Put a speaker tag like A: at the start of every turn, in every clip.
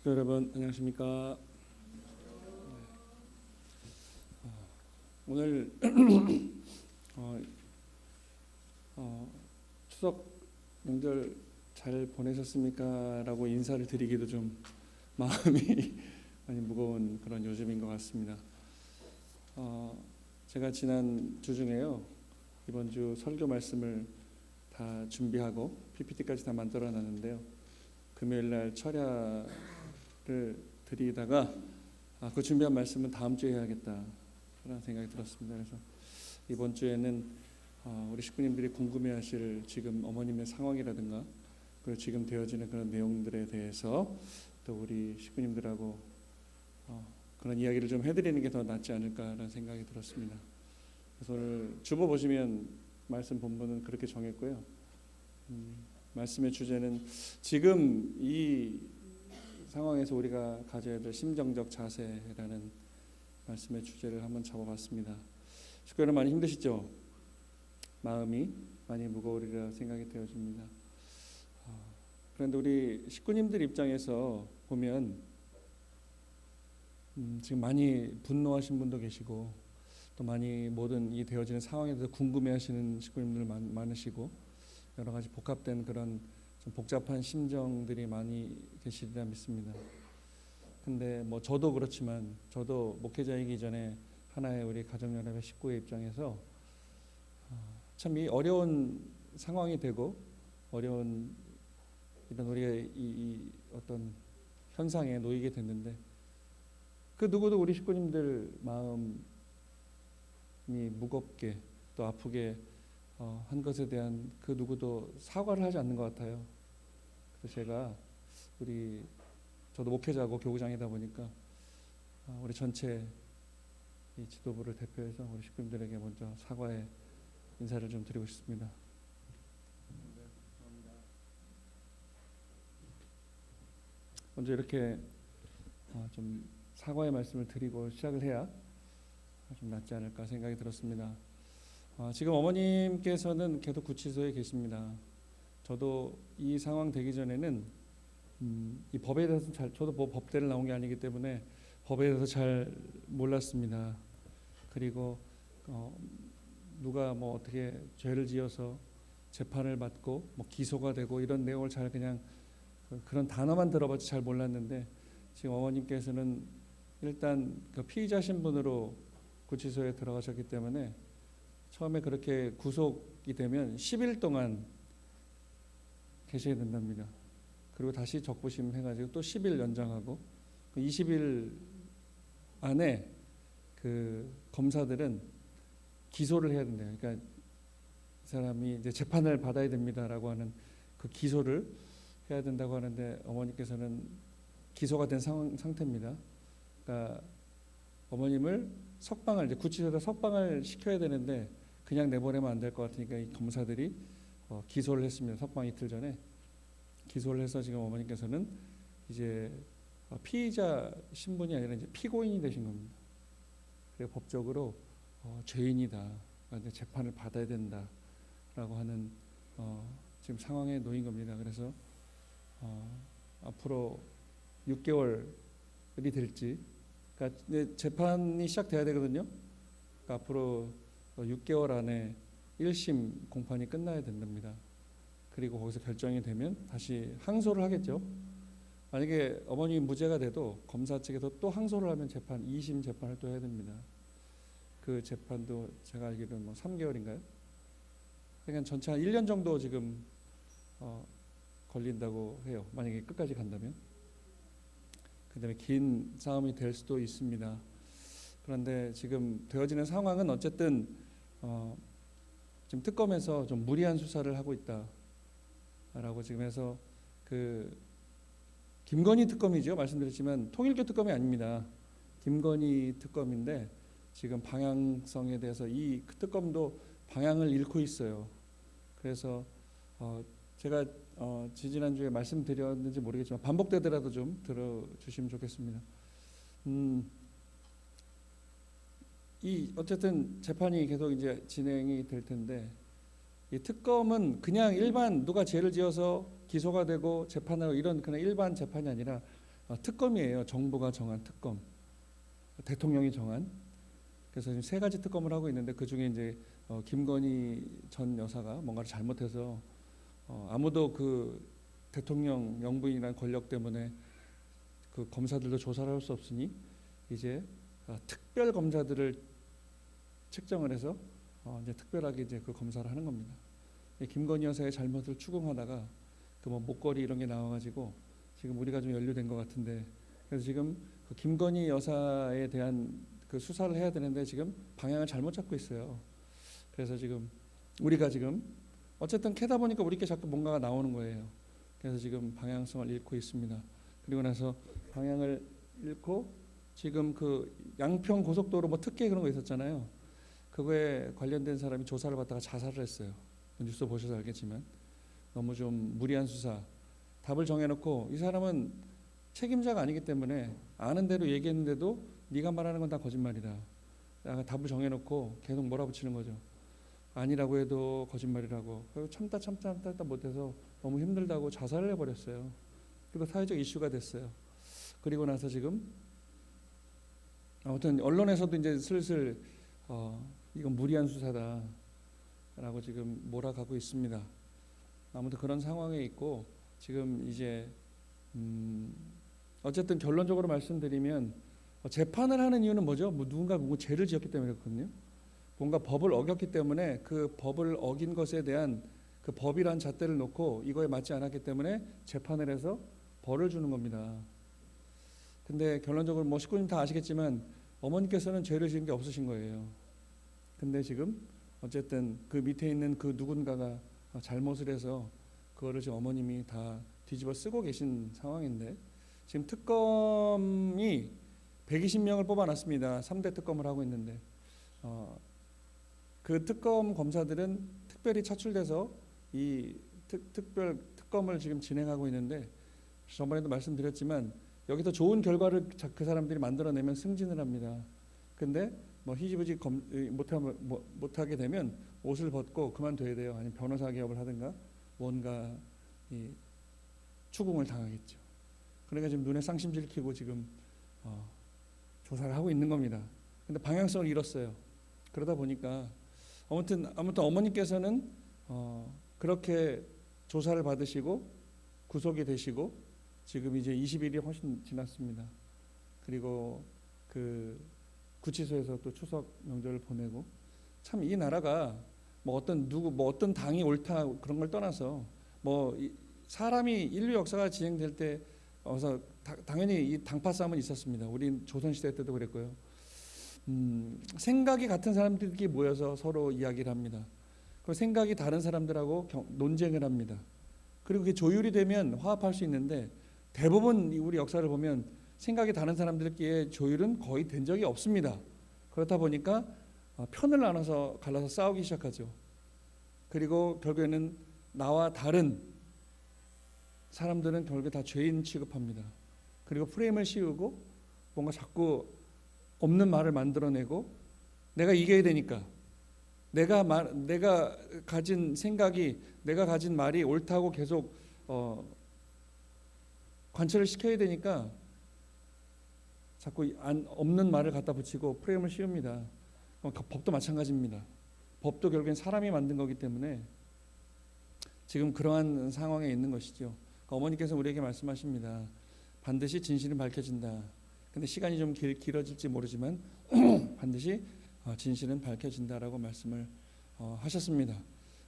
A: 식구 여러분 안녕하십니까? 오늘 추석 명절 잘 보내셨습니까? 라고 인사를 드리기도 좀 마음이 많이 무거운 그런 요즘인 것 같습니다. 제가 지난 주 중에요, 이번 주 설교 말씀을 다 준비하고 PPT까지 다 만들어 놨는데요, 금요일 날 철야를 드리다가 그 준비한 말씀은 다음 주에 해야겠다 라는 생각이 들었습니다. 그래서 이번 주에는 우리 식구님들이 궁금해하실 지금 어머님의 상황이라든가 그리고 지금 되어지는 그런 내용들에 대해서 또 우리 식구님들하고 그런 이야기를 좀 해드리는 게 더 낫지 않을까라는 생각이 들었습니다. 그래서 오늘 주보 보시면 말씀 본문은 그렇게 정했고요. 말씀의 주제는 지금 이 상황에서 우리가 가져야 될 심정적 자세라는 말씀의 주제를 한번 잡아봤습니다. 식구 여러분 많이 힘드시죠? 마음이 많이 무거우리라 생각이 되어집니다. 그런데 우리 식구님들 입장에서 보면 지금 많이 분노하신 분도 계시고 또 많이 모든 이 되어지는 상황에 대해서 궁금해하시는 식구님들 많으시고 여러 가지 복합된 그런 좀 복잡한 심정들이 많이 계시리라 믿습니다. 근데 뭐 저도 그렇지만 저도 목회자이기 전에 하나의 우리 가정연합의 식구의 입장에서 참 이 어려운 상황이 되고 어려운 이런 우리의 이 어떤 현상에 놓이게 됐는데 그 누구도 우리 식구님들 마음이 무겁게 또 아프게 한 것에 대한 그 누구도 사과를 하지 않는 것 같아요. 그래서 제가 저도 목회자고 교구장이다 보니까 우리 전체 이 지도부를 대표해서 우리 식구님들에게 먼저 사과의 인사를 좀 드리고 싶습니다. 먼저 이렇게 좀 사과의 말씀을 드리고 시작을 해야 좀 낫지 않을까 생각이 들었습니다. 지금 어머님께서는 계속 구치소에 계십니다. 저도 이 상황 되기 전에는 이 법에 대해서 저도 뭐 법대를 나온 게 아니기 때문에 법에 대해서 잘 몰랐습니다. 그리고 누가 뭐 어떻게 죄를 지어서 재판을 받고 뭐 기소가 되고 이런 내용을 잘 그냥 그런 단어만 들어봤지 잘 몰랐는데 지금 어머님께서는 일단 그 피의자 신분으로 구치소에 들어가셨기 때문에 처음에 그렇게 구속이 되면 10일 동안 계셔야 된답니다. 그리고 다시 적부심 해가지고 또 10일 연장하고 20일 안에 그 검사들은 기소를 해야 된대요. 그러니까 이 사람이 이제 재판을 받아야 됩니다라고 하는 그 기소를 해야 된다고 하는데 어머니께서는 기소가 된 상태입니다. 그러니까 어머님을 석방을 이제 구치소에다 석방을 시켜야 되는데 그냥 내보내면 안 될 것 같으니까 이 검사들이 기소를 했습니다. 석방 이틀 전에 기소를 해서 지금 어머니께서는 이제 피의자 신분이 아니라 이제 피고인이 되신 겁니다. 그래서 법적으로 죄인이다, 이제 재판을 받아야 된다라고 하는 지금 상황에 놓인 겁니다. 그래서 앞으로 6개월이 될지, 그러니까 재판이 시작돼야 되거든요. 그러니까 앞으로 6개월 안에 1심 공판이 끝나야 된답니다. 그리고 거기서 결정이 되면 다시 항소를 하겠죠. 만약에 어머님이 무죄가 돼도 검사 측에서 또 항소를 하면 2심 재판을 또 해야 됩니다. 그 재판도 제가 알기로는 뭐 3개월인가요? 그러니까 전체 한 1년 정도 지금 걸린다고 해요. 만약에 끝까지 간다면. 그 다음에 긴 싸움이 될 수도 있습니다. 그런데 지금 되어지는 상황은 어쨌든 지금 특검에서 좀 무리한 수사를 하고 있다라고 지금 해서 그 김건희 특검이죠. 말씀드렸지만 통일교 특검이 아닙니다. 김건희 특검인데 지금 방향성에 대해서 이 특검도 방향을 잃고 있어요. 그래서 제가 지지난주에 말씀드렸는지 모르겠지만 반복되더라도 좀 들어주시면 좋겠습니다. 이 어쨌든 재판이 계속 이제 진행이 될 텐데 이 특검은 그냥 일반 누가 죄를 지어서 기소가 되고 재판하고 이런 그냥 일반 재판이 아니라 특검이에요. 정부가 정한 특검, 대통령이 정한. 그래서 지금 세 가지 특검을 하고 있는데 그 중에 이제 김건희 전 여사가 뭔가를 잘못해서 아무도 그 대통령 영부인이라는 권력 때문에 그 검사들도 조사를 할 수 없으니 이제 특별 검사들을 책정을 해서 이제 특별하게 이제 그 검사를 하는 겁니다. 김건희 여사의 잘못을 추궁하다가 그 뭐 목걸이 이런 게 나와가지고 지금 우리가 좀 연루된 것 같은데, 그래서 지금 그 김건희 여사에 대한 그 수사를 해야 되는데 지금 방향을 잘못 잡고 있어요. 그래서 지금 우리가 지금 어쨌든 캐다 보니까 우리께 자꾸 뭔가가 나오는 거예요. 그래서 지금 방향성을 잃고 있습니다. 그리고 나서 방향을 잃고 지금 그 양평 고속도로 뭐 특혜 그런 거 있었잖아요. 그거에 관련된 사람이 조사를 받다가 자살을 했어요. 뉴스 보셔서 알겠지만 너무 좀 무리한 수사. 답을 정해놓고 이 사람은 책임자가 아니기 때문에 아는 대로 얘기했는데도 네가 말하는 건 다 거짓말이다. 답을 정해놓고 계속 몰아붙이는 거죠. 아니라고 해도 거짓말이라고. 그리고 참다 못해서 너무 힘들다고 자살을 해버렸어요. 그리고 사회적 이슈가 됐어요. 그리고 나서 지금 아무튼 언론에서도 이제 슬슬 이건 무리한 수사다라고 지금 몰아가고 있습니다. 아무튼 그런 상황에 있고 지금 이제 어쨌든 결론적으로 말씀드리면 재판을 하는 이유는 뭐죠? 뭐 누군가 죄를 지었기 때문에 그렇거든요. 뭔가 법을 어겼기 때문에 그 법을 어긴 것에 대한 그 법이란 잣대를 놓고 이거에 맞지 않았기 때문에 재판을 해서 벌을 주는 겁니다. 근데 결론적으로 뭐 식구님 다 아시겠지만 어머니께서는 죄를 지은 게 없으신 거예요. 근데 지금 어쨌든 그 밑에 있는 그 누군가가 잘못을 해서 그거를 지금 어머님이 다 뒤집어 쓰고 계신 상황인데, 지금 특검이 120명을 뽑아놨습니다. 3대 특검을 하고 있는데 그 특검 검사들은 특별히 차출돼서 이 특별 특검을 지금 진행하고 있는데, 저번에도 말씀드렸지만 여기서 좋은 결과를 그 사람들이 만들어내면 승진을 합니다. 근데 뭐 희지부지 못하게 되면 옷을 벗고 그만둬야 돼요. 아니면 변호사 개업을 하든가 뭔가 이 추궁을 당하겠죠. 그러니까 지금 눈에 쌍심지를 켜고 지금 조사를 하고 있는 겁니다. 근데 방향성을 잃었어요. 그러다 보니까 아무튼 어머니께서는 그렇게 조사를 받으시고 구속이 되시고 지금 이제 20일이 훨씬 지났습니다. 그리고 그 구치소에서 또 추석 명절을 보내고, 참 이 나라가 뭐 어떤 당이 옳다 그런 걸 떠나서 뭐 사람이 인류 역사가 진행될 때 당연히 이 당파 싸움은 있었습니다. 우리 조선 시대 때도 그랬고요. 생각이 같은 사람들끼리 모여서 서로 이야기를 합니다. 그 생각이 다른 사람들하고 논쟁을 합니다. 그리고 그게 조율이 되면 화합할 수 있는데, 대부분 우리 역사를 보면 생각이 다른 사람들끼리의 조율은 거의 된 적이 없습니다. 그렇다 보니까 편을 나눠서 갈라서 싸우기 시작하죠. 그리고 결국에는 나와 다른 사람들은 결국에 다 죄인 취급합니다. 그리고 프레임을 씌우고 뭔가 자꾸 없는 말을 만들어내고 내가 이겨야 되니까, 내가 가진 생각이, 내가 가진 말이 옳다고 계속 관철을 시켜야 되니까 자꾸 없는 말을 갖다 붙이고 프레임을 씌웁니다. 법도 마찬가지입니다. 법도 결국엔 사람이 만든 거기 때문에 지금 그러한 상황에 있는 것이죠. 어머니께서 우리에게 말씀하십니다. 반드시 진실은 밝혀진다. 근데 시간이 좀 길어질지 모르지만 반드시 진실은 밝혀진다라고 말씀을 하셨습니다.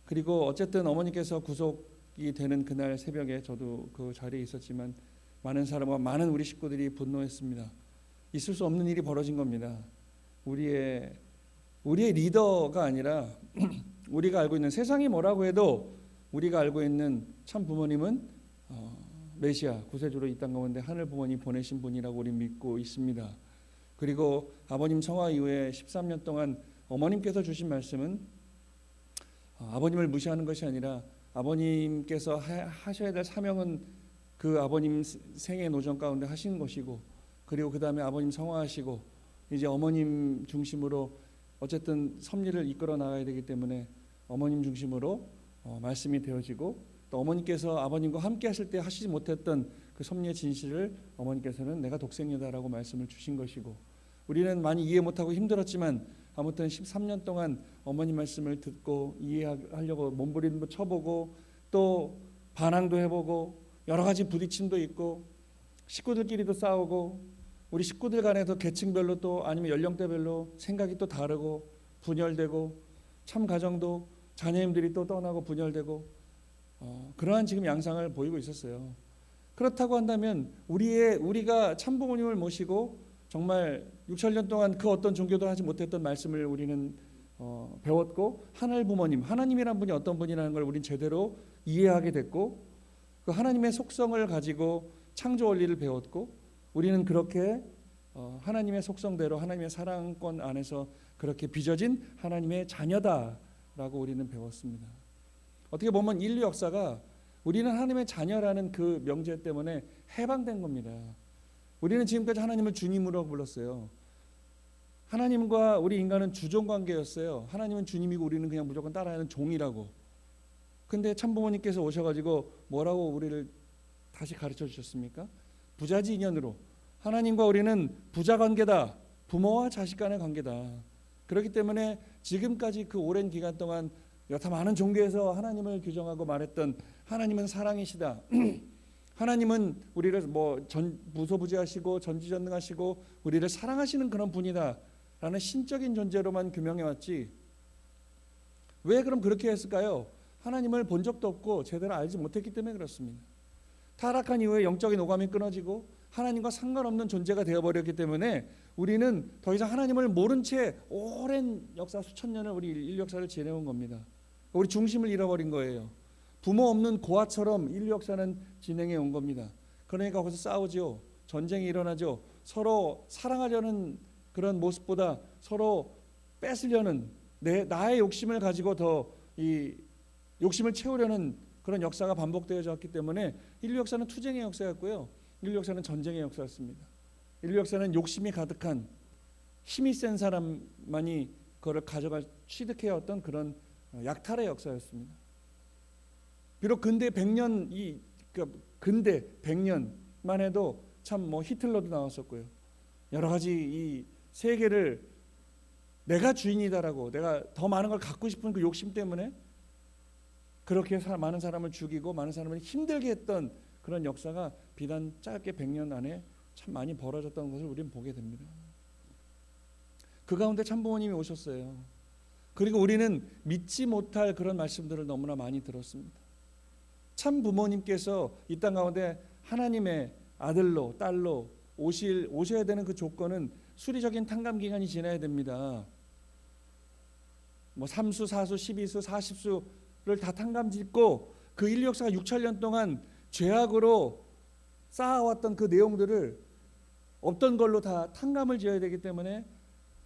A: 그리고 어쨌든 어머니께서 구속이 되는 그날 새벽에 저도 그 자리에 있었지만 많은 우리 식구들이 분노했습니다. 있을 수 없는 일이 벌어진 겁니다. 우리의 리더가 아니라 우리가 알고 있는, 세상이 뭐라고 해도 우리가 알고 있는 참 부모님은 메시아 구세주로 이 땅 가운데 하늘 부모님 보내신 분이라고 우리 믿고 있습니다. 그리고 아버님 성화 이후에 13년 동안 어머님께서 주신 말씀은 아버님을 무시하는 것이 아니라 아버님께서 하셔야 될 사명은 그 아버님 생애 노정 가운데 하신 것이고, 그리고 그 다음에 아버님 성화하시고 이제 어머님 중심으로 어쨌든 섭리를 이끌어 나가야 되기 때문에 어머님 중심으로 말씀이 되어지고, 또 어머니께서 아버님과 함께 하실 때 하시지 못했던 그 섭리의 진실을 어머니께서는 내가 독생녀다라고 말씀을 주신 것이고, 우리는 많이 이해 못하고 힘들었지만 아무튼 13년 동안 어머니 말씀을 듣고 이해하려고 몸부림도 쳐보고 또 반항도 해보고 여러 가지 부딪힘도 있고 식구들끼리도 싸우고 우리 식구들 간에도 계층별로 또 아니면 연령대별로 생각이 또 다르고 분열되고 참 가정도 자녀님들이 또 떠나고 분열되고 그러한 지금 양상을 보이고 있었어요. 그렇다고 한다면 우리가 참부모님을 모시고 정말 6천년 동안 그 어떤 종교도 하지 못했던 말씀을 우리는 배웠고 하늘 부모님, 하나님이란 분이 어떤 분이라는 걸 우린 제대로 이해하게 됐고 그 하나님의 속성을 가지고 창조 원리를 배웠고 우리는 그렇게 하나님의 속성대로 하나님의 사랑권 안에서 그렇게 빚어진 하나님의 자녀다라고 우리는 배웠습니다. 어떻게 보면 인류 역사가 우리는 하나님의 자녀라는 그 명제 때문에 해방된 겁니다. 우리는 지금까지 하나님을 주님으로 불렀어요. 하나님과 우리 인간은 주종관계였어요. 하나님은 주님이고 우리는 그냥 무조건 따라하는 종이라고. 근데 참부모님께서 오셔가지고 뭐라고 우리를 다시 가르쳐 주셨습니까? 부자지 인연으로. 하나님과 우리는 부자관계다. 부모와 자식 간의 관계다. 그렇기 때문에 지금까지 그 오랜 기간 동안 여타 많은 종교에서 하나님을 규정하고 말했던 하나님은 사랑이시다. 하나님은 우리를 무소부지하시고 전지전능하시고 우리를 사랑하시는 그런 분이다 라는 신적인 존재로만 규명해왔지 왜 그럼 그렇게 했을까요? 하나님을 본 적도 없고 제대로 알지 못했기 때문에 그렇습니다. 타락한 이후에 영적인 오감이 끊어지고 하나님과 상관없는 존재가 되어버렸기 때문에 우리는 더 이상 하나님을 모른 채 오랜 역사 수천 년을 우리 인류 역사를 지내온 겁니다. 우리 중심을 잃어버린 거예요. 부모 없는 고아처럼 인류 역사는 진행해 온 겁니다. 그러니까 거기서 싸우죠. 전쟁이 일어나죠. 서로 사랑하려는 그런 모습보다 서로 뺏으려는 나의 욕심을 가지고 더 이 욕심을 채우려는 그런 역사가 반복되어졌기 때문에 인류 역사는 투쟁의 역사였고요. 인류 역사는 전쟁의 역사였습니다. 인류 역사는 욕심이 가득한 힘이 센 사람만이 그걸 취득해왔던 그런 약탈의 역사였습니다. 비록 근대 100년 근대 100년만 해도 참 히틀러도 나왔었고요. 여러 가지 이 세계를 내가 주인이다라고 내가 더 많은 걸 갖고 싶은 그 욕심 때문에 그렇게 많은 사람을 죽이고 많은 사람을 힘들게 했던 그런 역사가 비단 짧게 100년 안에 참 많이 벌어졌다는 것을 우리는 보게 됩니다. 그 가운데 참부모님이 오셨어요. 그리고 우리는 믿지 못할 그런 말씀들을 너무나 많이 들었습니다. 참 부모님께서 이 땅 가운데 하나님의 아들로 딸로 오셔야 되는 그 조건은 수리적인 탕감 기간이 지나야 됩니다. 3수, 4수, 12수, 40수를 다 탕감 짓고 그 인류 역사가 6천년 동안 죄악으로 쌓아왔던 그 내용들을 없던 걸로 다 탕감을 지어야 되기 때문에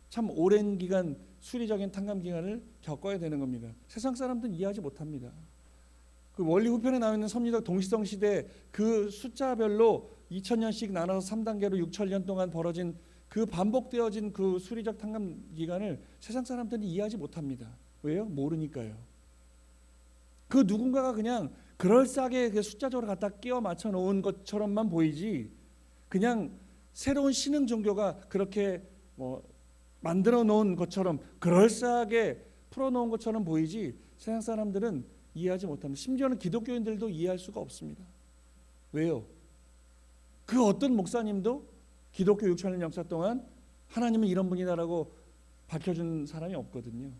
A: 참 오랜 기간 수리적인 탕감 기간을 겪어야 되는 겁니다. 세상 사람들은 이해하지 못합니다. 그 원리 후편에 나와 있는 섭리적 동시성 시대 그 숫자별로 2000년씩 나눠서 3단계로 6천년 동안 벌어진 그 반복되어진 그 수리적 탕감 기간을 세상 사람들은 이해하지 못합니다. 왜요? 모르니까요. 그 누군가가 그냥 그럴싸하게 그 숫자적으로 갖다 끼워 맞춰 놓은 것처럼만 보이지 그냥 새로운 신흥 종교가 그렇게 만들어 놓은 것처럼 그럴싸하게 풀어 놓은 것처럼 보이지 세상 사람들은 이해하지 못합니다. 심지어는 기독교인들도 이해할 수가 없습니다. 왜요? 그 어떤 목사님도 기독교 6천년 역사 동안 하나님은 이런 분이다라고 밝혀준 사람이 없거든요.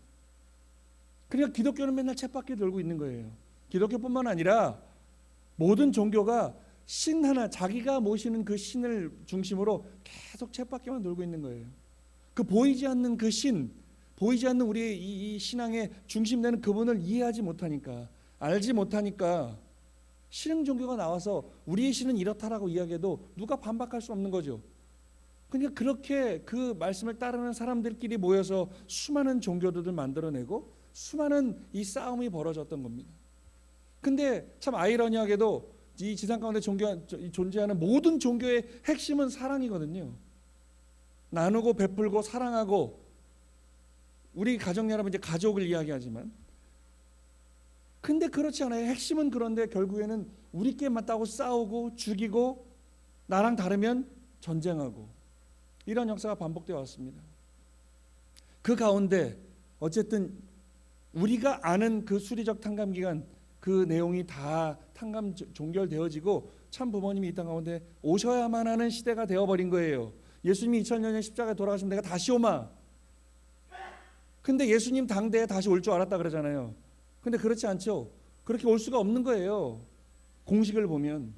A: 그러니까 기독교는 맨날 쳇바퀴 돌고 있는 거예요. 기독교뿐만 아니라 모든 종교가 신 하나 자기가 모시는 그 신을 중심으로 계속 쳇바퀴만 돌고 있는 거예요. 그 보이지 않는 그 신, 보이지 않는 우리의 이 신앙의 중심되는 그분을 이해하지 못하니까 알지 못하니까 신흥 종교가 나와서 우리의 신은 이렇다라고 이야기해도 누가 반박할 수 없는 거죠. 그러니까 그렇게 그 말씀을 따르는 사람들끼리 모여서 수많은 종교들을 만들어내고 수많은 이 싸움이 벌어졌던 겁니다. 근데 참 아이러니하게도 이 지상 가운데 존재하는 모든 종교의 핵심은 사랑이거든요. 나누고 베풀고 사랑하고 우리 가정 여러분 이제 가족을 이야기하지만 근데 그렇지 않아요. 핵심은 그런데 결국에는 우리께 맞다고 싸우고 죽이고 나랑 다르면 전쟁하고 이런 역사가 반복되어 왔습니다. 그 가운데 어쨌든 우리가 아는 그 수리적 탕감기간 그 내용이 다 탕감 종결되어지고 참 부모님이 이 땅 가운데 오셔야만 하는 시대가 되어버린 거예요. 예수님이 2000년에 십자가에 돌아가시면 내가 다시 오마. 근데 예수님 당대에 다시 올 줄 알았다 그러잖아요. 근데 그렇지 않죠. 그렇게 올 수가 없는 거예요. 공식을 보면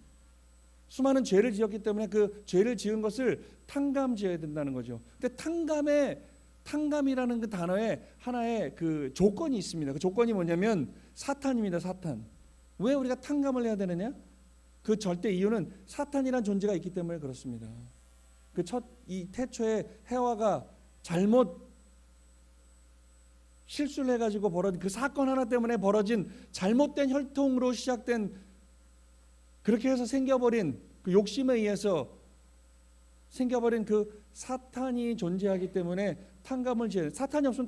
A: 수많은 죄를 지었기 때문에 그 죄를 지은 것을 탕감지어야 된다는 거죠. 근데 탕감이라는 그 단어에 하나의 그 조건이 있습니다. 그 조건이 뭐냐면 사탄입니다. 사탄. 왜 우리가 탕감을 해야 되느냐? 그 절대 이유는 사탄이란 존재가 있기 때문에 그렇습니다. 그 이 태초에 해와가 잘못 실수를 해가지고 벌어진 그 사건 하나 때문에 벌어진 잘못된 혈통으로 시작된 그렇게 해서 생겨버린 그 욕심에 의해서 생겨버린 그 사탄이 존재하기 때문에 탕감을 사탄이 없으면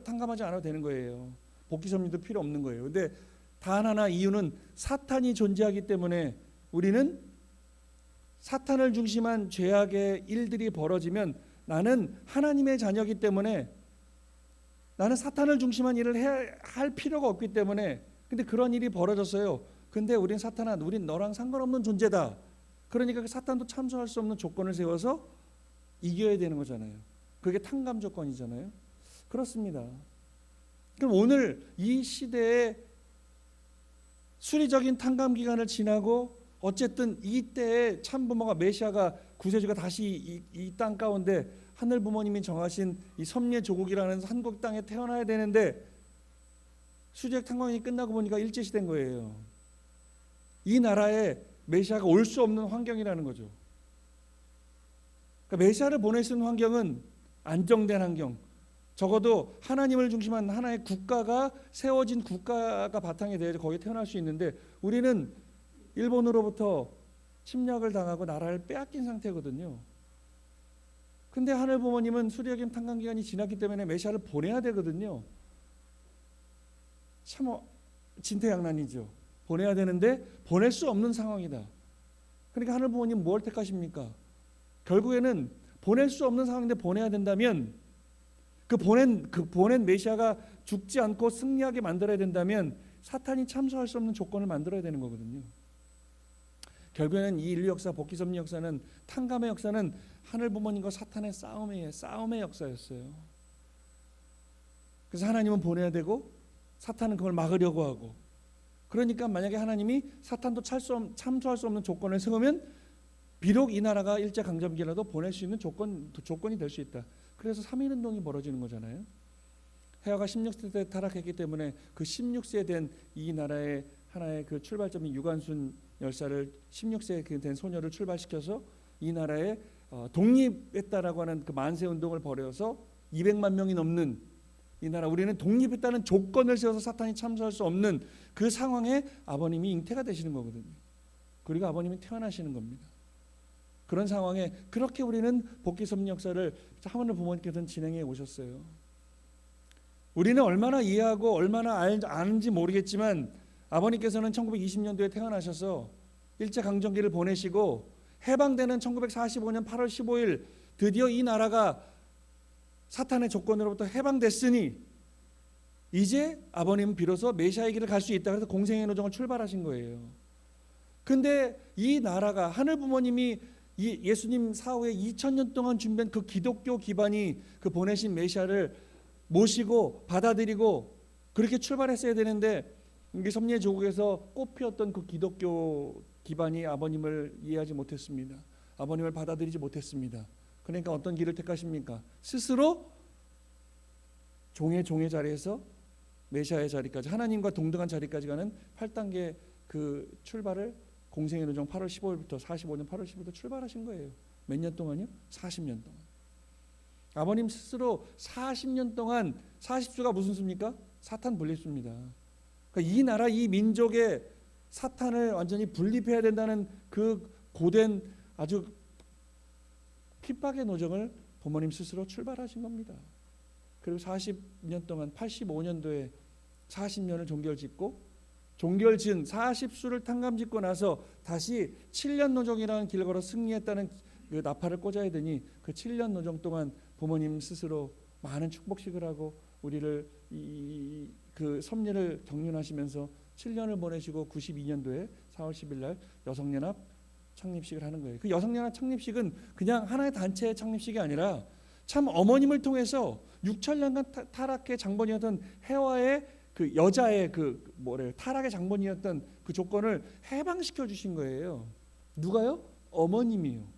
A: 탕감하지 않아도 되는 거예요. 복귀 섭리도 필요 없는 거예요. 근데 단 하나 이유는 사탄이 존재하기 때문에 우리는 사탄을 중심한 죄악의 일들이 벌어지면 나는 하나님의 자녀이기 때문에 나는 사탄을 중심한 일을 해야 할 필요가 없기 때문에 근데 그런 일이 벌어졌어요. 근데 우린 사탄아 우린 너랑 상관없는 존재다. 그러니까 그 사탄도 참소할 수 없는 조건을 세워서 이겨야 되는 거잖아요. 그게 탕감 조건이잖아요. 그렇습니다. 그럼 오늘 이 시대에 수리적인 탕감 기간을 지나고 어쨌든 이때에 참부모가 메시아가 구세주가 다시 이 땅 가운데 하늘 부모님이 정하신 이 섭리의 조국이라는 한국 땅에 태어나야 되는데 수리적 탕감이 끝나고 보니까 일제시된 거예요. 이 나라에 메시아가 올 수 없는 환경이라는 거죠. 그러니까 메시아를 보낼 수 있는 환경은 안정된 환경, 적어도 하나님을 중심한 하나의 국가가 세워진 국가가 바탕이 돼야지 거기에 태어날 수 있는데 우리는 일본으로부터 침략을 당하고 나라를 빼앗긴 상태거든요. 근데 하늘 부모님은 수리적인 탕감 기간이 지났기 때문에 메시아를 보내야 되거든요. 참 진퇴양난이죠. 보내야 되는데 보낼 수 없는 상황이다. 그러니까 하늘 부모님 뭘 택하십니까? 결국에는 보낼 수 없는 상황인데 보내야 된다면 그 보낸 메시아가 죽지 않고 승리하게 만들어야 된다면 사탄이 참소할 수 없는 조건을 만들어야 되는 거거든요. 결국에는 이 인류 역사, 복귀 섭리 역사는 탕감의 역사는 하늘 부모님과 사탄의 싸움의 역사였어요. 그래서 하나님은 보내야 되고 사탄은 그걸 막으려고 하고 그러니까 만약에 하나님이 사탄도 참소할 수 없는 조건을 세우면 비록 이 나라가 일제강점기라도 보낼 수 있는 조건이 될 수 있다. 그래서 3.1운동이 벌어지는 거잖아요. 해와가 16세 때 타락했기 때문에 그 16세 된 이 나라의 하나의 그 출발점인 유관순 열사를 16세 된 소녀를 출발시켜서 이 나라에 독립했다라고 하는 그 만세운동을 벌여서 200만 명이 넘는 이 나라 우리는 독립했다는 조건을 세워서 사탄이 참소할 수 없는 그 상황에 아버님이 잉태가 되시는 거거든요. 그리고 아버님이 태어나시는 겁니다. 그런 상황에 그렇게 우리는 복귀 섭리 역사를 하늘 부모님께서는 진행해 오셨어요. 우리는 얼마나 이해하고 얼마나 아는지 모르겠지만 아버님께서는 1920년도에 태어나셔서 일제강점기를 보내시고 해방되는 1945년 8월 15일 드디어 이 나라가 사탄의 조건으로부터 해방됐으니 이제 아버님은 비로소 메시아의 길을 갈 수 있다. 그래서 공생의 노정을 출발하신 거예요. 근데 이 나라가 하늘 부모님이 이 예수님 사후에 2000년 동안 준비한 그 기독교 기반이 그 보내신 메시아를 모시고 받아들이고 그렇게 출발했어야 되는데 이 섭리의 조국에서 꽃피었던 그 기독교 기반이 아버님을 이해하지 못했습니다. 아버님을 받아들이지 못했습니다. 그러니까 어떤 길을 택하십니까? 스스로 종의 자리에서 메시아의 자리까지 하나님과 동등한 자리까지 가는 8단계 그 출발을 공생의 노정 8월 15일부터 45년 8월 15일부터 출발하신 거예요. 몇 년 동안요? 40년 동안. 아버님 스스로 40년 동안 40수가 무슨 수입니까? 사탄 분립수입니다. 그러니까 이 나라 이 민족의 사탄을 완전히 분립해야 된다는 그 고된 아주 핍박의 노정을 부모님 스스로 출발하신 겁니다. 그리고 40년 동안 85년도에 40년을 종결짓고 종결지은 40수를 탕감짓고 나서 다시 7년 노정이라는 길을 걸어 승리했다는 그 나팔을 꽂아야 되니 그 7년 노정 동안 부모님 스스로 많은 축복식을 하고 우리를 그 섭리를 경륜하시면서 7년을 보내시고 92년도에 4월 10일 날 여성연합 창립식을 하는 거예요. 그 여성연합 창립식은 그냥 하나의 단체의 창립식이 아니라 참 어머님을 통해서 6천년간 타락의 장본이었던 해와의 그 여자의 그 타락의 장본이었던 그 조건을 해방시켜 주신 거예요. 누가요? 어머님이요.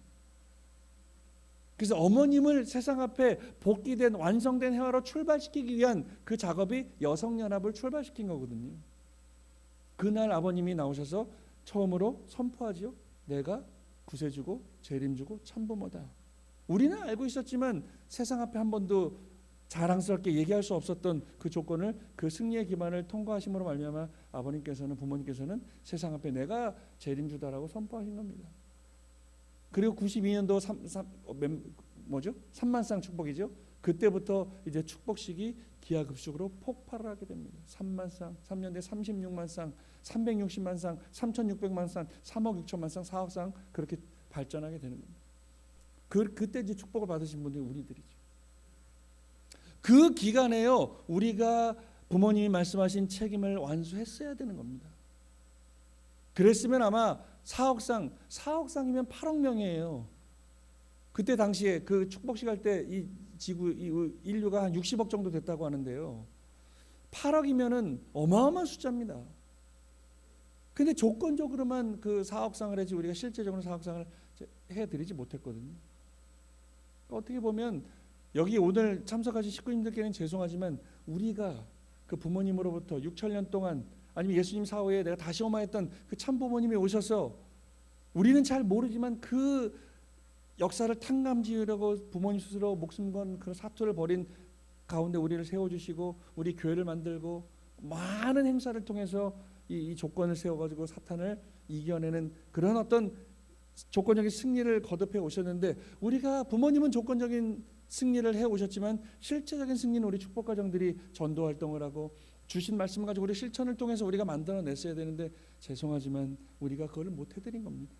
A: 그래서 어머님을 세상 앞에 복귀된 완성된 해와로 출발시키기 위한 그 작업이 여성연합을 출발시킨 거거든요. 그날 아버님이 나오셔서 처음으로 선포하지요. 내가 구세주고 재림주고 참부모다. 우리는 알고 있었지만 세상 앞에 한 번도 자랑스럽게 얘기할 수 없었던 그 조건을 그 승리의 기반을 통과하심으로 말미암아 아버님께서는 부모님께서는 세상 앞에 내가 재림주다라고 선포하신 겁니다. 그리고 92년도 3만쌍 축복이죠. 그때부터 이제 축복식이 기하급수적으로 폭발을 하게 됩니다. 3만쌍, 3년 뒤에 36만쌍, 360만쌍, 3600만쌍, 3억 6천만 쌍, 4억 쌍 그렇게 발전하게 되는 겁니다. 그때 이제 축복을 받으신 분들이 우리들이죠. 그 기간에요 우리가 부모님이 말씀하신 책임을 완수했어야 되는 겁니다. 그랬으면 아마 4억 쌍이면 8억 명이에요. 그때 당시에 그 축복식 할 때 이 지구 이 인류가 한 60억 정도 됐다고 하는데요. 8억이면은 어마어마한 숫자입니다. 근데 조건적으로만 그 4억 쌍을 해지 우리가 실제적으로 4억 쌍을 해드리지 못했거든요. 어떻게 보면 여기 오늘 참석하신 식구님들께는 죄송하지만 우리가 그 부모님으로부터 6천년 동안 아니면 예수님 사후에 내가 다시 오마했던 그 참부모님이 오셔서 우리는 잘 모르지만 그 역사를 탕감지으려고 부모님 스스로 목숨 건 그런 사투를 벌인 가운데 우리를 세워주시고 우리 교회를 만들고 많은 행사를 통해서 이 조건을 세워가지고 사탄을 이겨내는 그런 어떤 조건적인 승리를 거듭해 오셨는데 우리가 부모님은 조건적인 승리를 해 오셨지만 실제적인 승리는 우리 축복 가정들이 전도 활동을 하고 주신 말씀을 가지고 우리 실천을 통해서 우리가 만들어냈어야 되는데 죄송하지만 우리가 그걸 못 해드린 겁니다.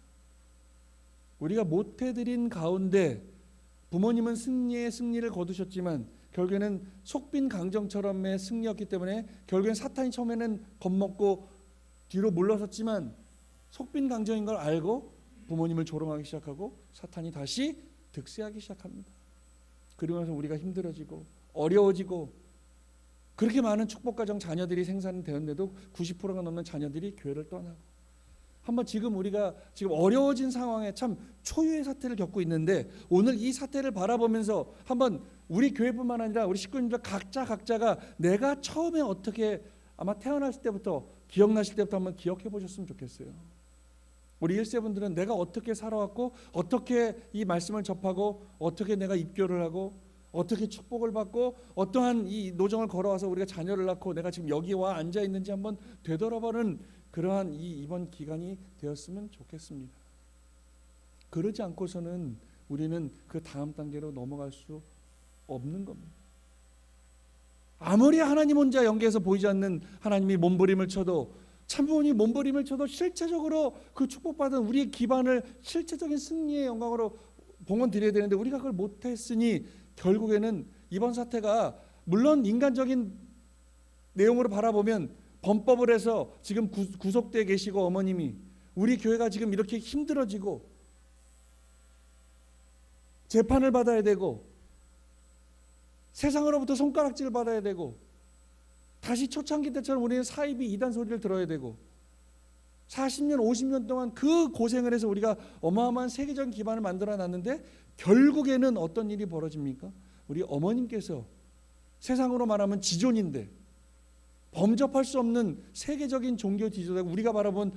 A: 우리가 못 해드린 가운데 부모님은 승리를 거두셨지만 결국에는 속빈 강정처럼의 승리였기 때문에 결국엔 사탄이 처음에는 겁먹고 뒤로 물러섰지만 속빈 강정인 걸 알고 부모님을 조롱하기 시작하고 사탄이 다시 득세하기 시작합니다. 그러면서 우리가 힘들어지고 어려워지고 그렇게 많은 축복가정 자녀들이 생산되었는데도 90%가 넘는 자녀들이 교회를 떠나고 한번 지금 우리가 지금 어려워진 상황에 참 초유의 사태를 겪고 있는데 오늘 이 사태를 바라보면서 한번 우리 교회뿐만 아니라 우리 식구님들 각자가 내가 처음에 어떻게 아마 태어났을 때부터 기억나실 때부터 한번 기억해 보셨으면 좋겠어요. 우리 1세분들은 내가 어떻게 살아왔고 어떻게 이 말씀을 접하고 어떻게 내가 입교를 하고 어떻게 축복을 받고 어떠한 이 노정을 걸어와서 우리가 자녀를 낳고 내가 지금 여기 와 앉아 있는지 한번 되돌아보는 그러한 이번 기간이 되었으면 좋겠습니다. 그러지 않고서는 우리는 그 다음 단계로 넘어갈 수 없는 겁니다. 아무리 하나님 혼자 연계해서 보이지 않는 하나님이 몸부림을 쳐도 참부모님이 몸부림을 쳐도 실체적으로 그 축복받은 우리의 기반을 실체적인 승리의 영광으로 봉헌 드려야 되는데 우리가 그걸 못했으니 결국에는 이번 사태가 물론 인간적인 내용으로 바라보면 범법을 해서 지금 구속되어 계시고 어머님이 우리 교회가 지금 이렇게 힘들어지고 재판을 받아야 되고 세상으로부터 손가락질을 받아야 되고 다시 초창기 때처럼 우리는 사이비 이단 소리를 들어야 되고 40년 50년 동안 그 고생을 해서 우리가 어마어마한 세계적인 기반을 만들어 놨는데 결국에는 어떤 일이 벌어집니까? 우리 어머님께서 세상으로 말하면 지존인데 범접할 수 없는 세계적인 종교 지도자 우리가 바라본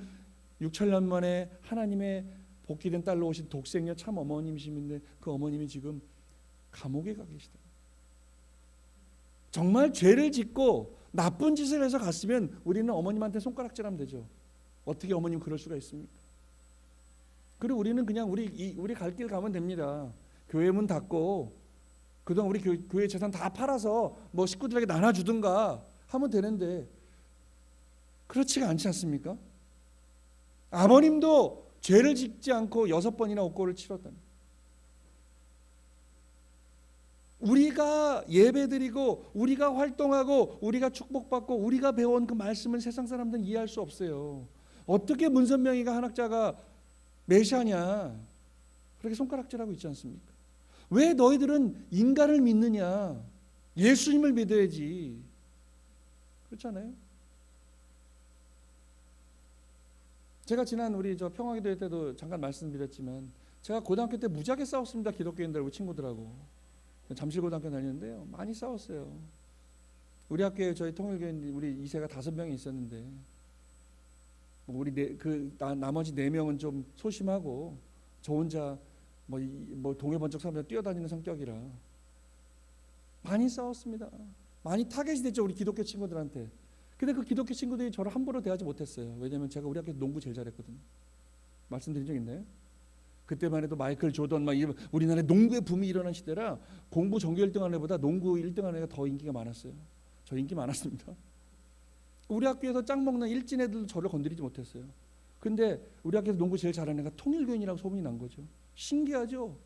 A: 6천년 만에 하나님의 복귀된 딸로 오신 독생녀 참 어머님이신데 그 어머님이 지금 감옥에 가 계시다. 정말 죄를 짓고 나쁜 짓을 해서 갔으면 우리는 어머님한테 손가락질하면 되죠. 어떻게 어머님 그럴 수가 있습니까? 그리고 우리는 그냥 우리 갈 길 가면 됩니다. 교회 문 닫고 그동안 우리 교회 재산 다 팔아서 뭐 식구들에게 나눠주든가 하면 되는데 그렇지가 않지 않습니까? 아버님도 죄를 짓지 않고 6번이나 옥고를 치렀다니. 우리가 예배드리고 우리가 활동하고 우리가 축복받고 우리가 배운 그 말씀을 세상 사람들은 이해할 수 없어요. 어떻게 문선명이가 한학자가 메시아냐 그렇게 손가락질하고 있지 않습니까? 왜 너희들은 인간을 믿느냐? 예수님을 믿어야지. 그렇잖아요. 제가 지난 우리 평화기도회 때도 잠깐 말씀드렸지만 제가 고등학교 때 무지하게 싸웠습니다. 기독교인들하고 친구들하고. 잠실고등학교 다녔는데요. 많이 싸웠어요. 우리 학교에 저희 통일교인 우리 2세가 5명이 있었는데 우리 나머지 4명은 좀 소심하고 저 혼자 동해번쩍 사면서 뛰어다니는 성격이라 많이 싸웠습니다. 많이 타겟이 됐죠. 우리 기독교 친구들한테. 근데 그 기독교 친구들이 저를 함부로 대하지 못했어요. 왜냐하면 제가 우리 학교에서 농구 제일 잘했거든요. 말씀드린 적 있나요? 그때만 해도 마이클 조던 우리나라에 농구의 붐이 일어난 시대라 공부 전교 1등한 애보다 농구 1등한 애가 더 인기가 많았어요. 저 인기 많았습니다. 우리 학교에서 짱 먹는 일진 애들도 저를 건드리지 못했어요. 근데 우리 학교에서 농구 제일 잘하는 애가 통일교인이라고 소문이 난 거죠. 신기하죠?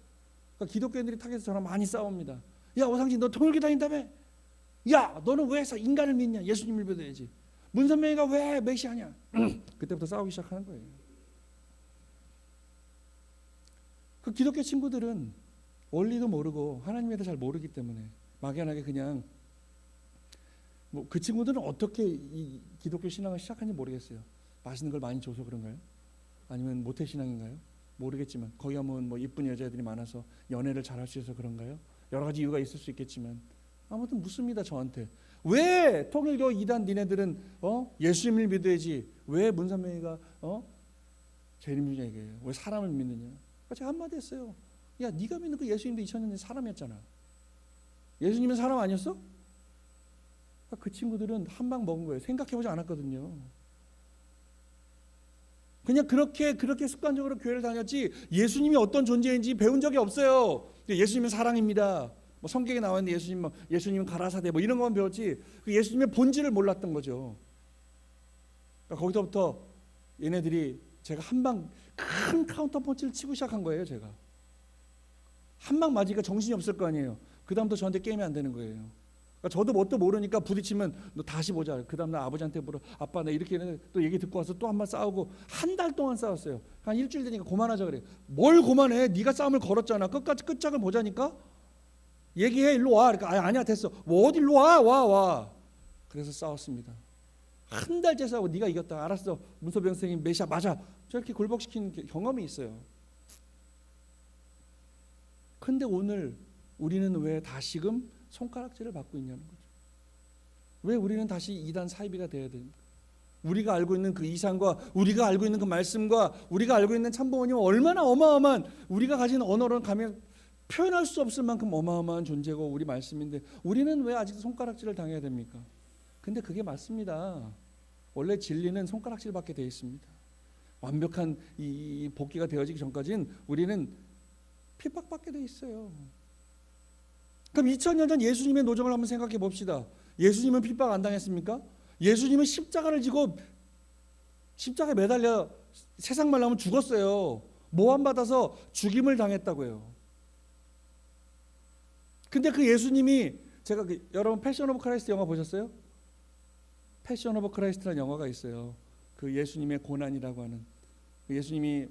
A: 그러니까 기독교인들이 타겟에서 저랑 많이 싸웁니다. 야 오상진 너 통일교 다닌다며? 야 너는 왜 인간을 믿냐? 예수님을 믿어야지. 문선명이가 왜 메시아냐? 그때부터 싸우기 시작하는 거예요. 그 기독교 친구들은 원리도 모르고 하나님에 대해 잘 모르기 때문에 막연하게 그냥 그 친구들은 어떻게 이 기독교 신앙을 시작한지 모르겠어요. 맛있는 걸 많이 줘서 그런가요? 아니면 모태신앙인가요? 모르겠지만 거기 가면 이쁜 여자애들이 많아서 연애를 잘할 수 있어서 그런가요? 여러 가지 이유가 있을 수 있겠지만 아무튼 묻습니다. 저한테 왜 통일교 이단 니네들은 예수님을 믿어야지 왜 문선명이가 재림주냐 이거예요. 왜 사람을 믿느냐? 제가 한마디 했어요. 야 네가 믿는 그 예수님도 2000년 전 사람이었잖아. 예수님은 사람 아니었어? 그 친구들은 한 방 먹은 거예요. 생각해보지 않았거든요. 그냥 그렇게 습관적으로 교회를 다녔지 예수님이 어떤 존재인지 배운 적이 없어요. 예수님은 사랑입니다. 성경에 나와 있는 예수님은 가라사대 이런 것만 배웠지 그 예수님의 본질을 몰랐던 거죠. 그러니까 거기서부터 얘네들이 제가 한 방 큰 카운터 펀치를 치고 시작한 거예요. 제가 한 방 맞으니까 정신이 없을 거 아니에요. 그 다음부터 저한테 게임이 안 되는 거예요. 그러니까 저도 뭣도 모르니까 부딪히면 너 다시 보자. 그 다음날 아버지한테 물어. 아빠 나 이렇게 했는데 또 얘기 듣고 와서 또 한 번 싸우고 한 달 동안 싸웠어요. 한 일주일 되니까 그만하자 그래요. 뭘 그만해? 네가 싸움을 걸었잖아. 끝장을 보자니까. 얘기해 일로 와. 그러니까 아니야 됐어. 어디 일로 와. 그래서 싸웠습니다. 한 달째 싸우고 네가 이겼다. 알았어. 문서병 선생님 메시아 맞아. 저렇게 굴복시킨 경험이 있어요. 근데 오늘 우리는 왜 다시금 손가락질을 받고 있냐는 거죠. 왜 우리는 다시 이단 사이비가 돼야 됩니까? 우리가 알고 있는 그 이상과 우리가 알고 있는 그 말씀과 우리가 알고 있는 참부모님은 얼마나 어마어마한 우리가 가진 언어로는 가면 표현할 수 없을 만큼 어마어마한 존재고 우리 말씀인데 우리는 왜 아직도 손가락질을 당해야 됩니까? 근데 그게 맞습니다. 원래 진리는 손가락질 받게 되어 있습니다. 완벽한 이 복귀가 되어지기 전까지는 우리는 핍박받게 되어 있어요. 그럼 2000년 전 예수님의 노정을 한번 생각해 봅시다. 예수님은 핍박 안 당했습니까? 예수님은 십자가를 지고 십자가에 매달려 세상 말로 하면 죽었어요. 모함받아서 죽임을 당했다고요. 근데 그 예수님이 제가 여러분 패션 오브 크라이스트 영화 보셨어요? 패션 오브 크라이스트라는 영화가 있어요. 그 예수님의 고난이라고 하는 예수님이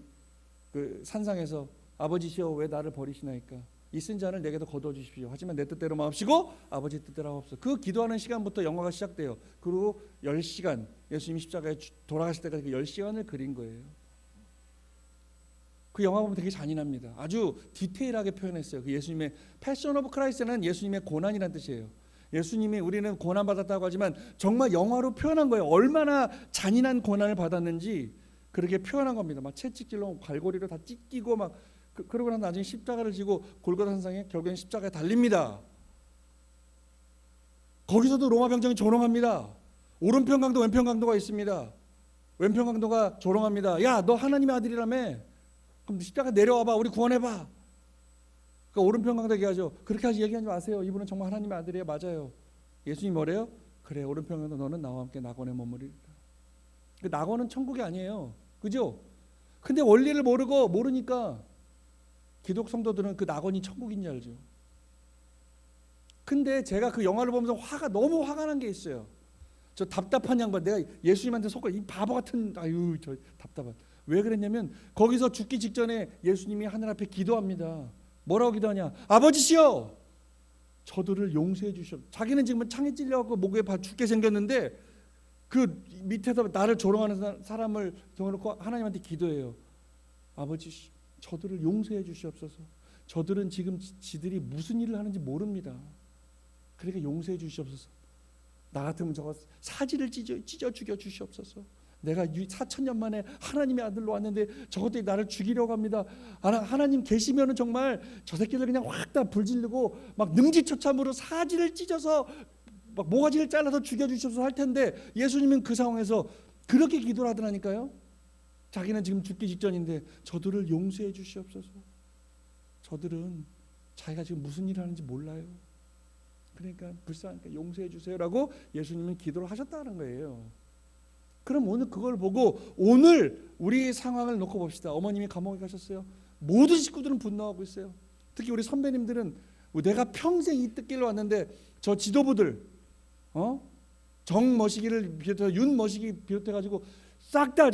A: 그 산상에서 아버지시여 왜 나를 버리시나이까 이 쓴 잔을 내게도 거두어 주십시오. 하지만 내 뜻대로 마옵시고 아버지 뜻대로 하옵소서. 그 기도하는 시간부터 영화가 시작돼요. 그리고 10시간 예수님이 십자가에 돌아가실 때까지 그 10시간을 그린 거예요. 그 영화 보면 되게 잔인합니다. 아주 디테일하게 표현했어요. 그 예수님의 패션 오브 크라이스트는 예수님의 고난이라는 뜻이에요. 예수님이 우리는 고난받았다고 하지만 정말 영화로 표현한 거예요. 얼마나 잔인한 고난을 받았는지 그렇게 표현한 겁니다. 막 채찍질로 갈고리로 다 찢기고 막 그러고 나서 나중에 십자가를 지고 골고다 산상에 결국엔 십자가에 달립니다. 거기서도 로마 병정이 조롱합니다. 오른편 강도 왼편 강도가 있습니다. 왼편 강도가 조롱합니다. 야 너 하나님의 아들이라며 그럼 십자가 내려와봐 우리 구원해봐. 그러니까 오른편 강도 얘기하죠. 그렇게 얘기하지 마세요. 이분은 정말 하나님의 아들이에요. 맞아요. 예수님이 뭐래요? 그래 오른편 강도 너는 나와 함께 낙원에 머무리리라. 그 낙원은 천국이 아니에요. 그죠? 근데 원리를 모르니까 기독 성도들은 그 낙원이 천국인 줄 알죠. 근데 제가 그 영화를 보면서 너무 화가 난 게 있어요. 저 답답한 양반, 내가 예수님한테 속아 이 바보 같은, 아유 저 답답한. 왜 그랬냐면 거기서 죽기 직전에 예수님이 하늘 앞에 기도합니다. 뭐라고 기도하냐? 아버지시여, 저들을 용서해 주시옵. 자기는 지금 창에 찔려갖고 목에 죽게 생겼는데 그 밑에서 나를 조롱하는 사람을 정해놓고 하나님한테 기도해요. 아버지, 저들을 용서해 주시옵소서. 저들은 지금 지들이 무슨 일을 하는지 모릅니다. 그러니까 용서해 주시옵소서. 나 같으면 저거 사지를 찢어 죽여 주시옵소서. 내가 4,000년 만에 하나님의 아들로 왔는데 저것들이 나를 죽이려고 합니다. 하나님 계시면은 정말 저 새끼들 그냥 확 다 불질르고 막 능지처참으로 사지를 찢어서 막 모가지를 잘라서 죽여 주시옵소서 할 텐데, 예수님은 그 상황에서 그렇게 기도를 하더라니까요. 자기는 지금 죽기 직전인데 저들을 용서해 주시옵소서. 저들은 자기가 지금 무슨 일을 하는지 몰라요. 그러니까 불쌍하니까 용서해 주세요라고 예수님은 기도를 하셨다는 거예요. 그럼 오늘 그걸 보고 오늘 우리 상황을 놓고 봅시다. 어머님이 감옥에 가셨어요. 모든 식구들은 분노하고 있어요. 특히 우리 선배님들은 내가 평생 이 뜻길로 왔는데 저 지도부들, 정머시기를 비롯해서 윤머시기 비롯해가지고 싹 다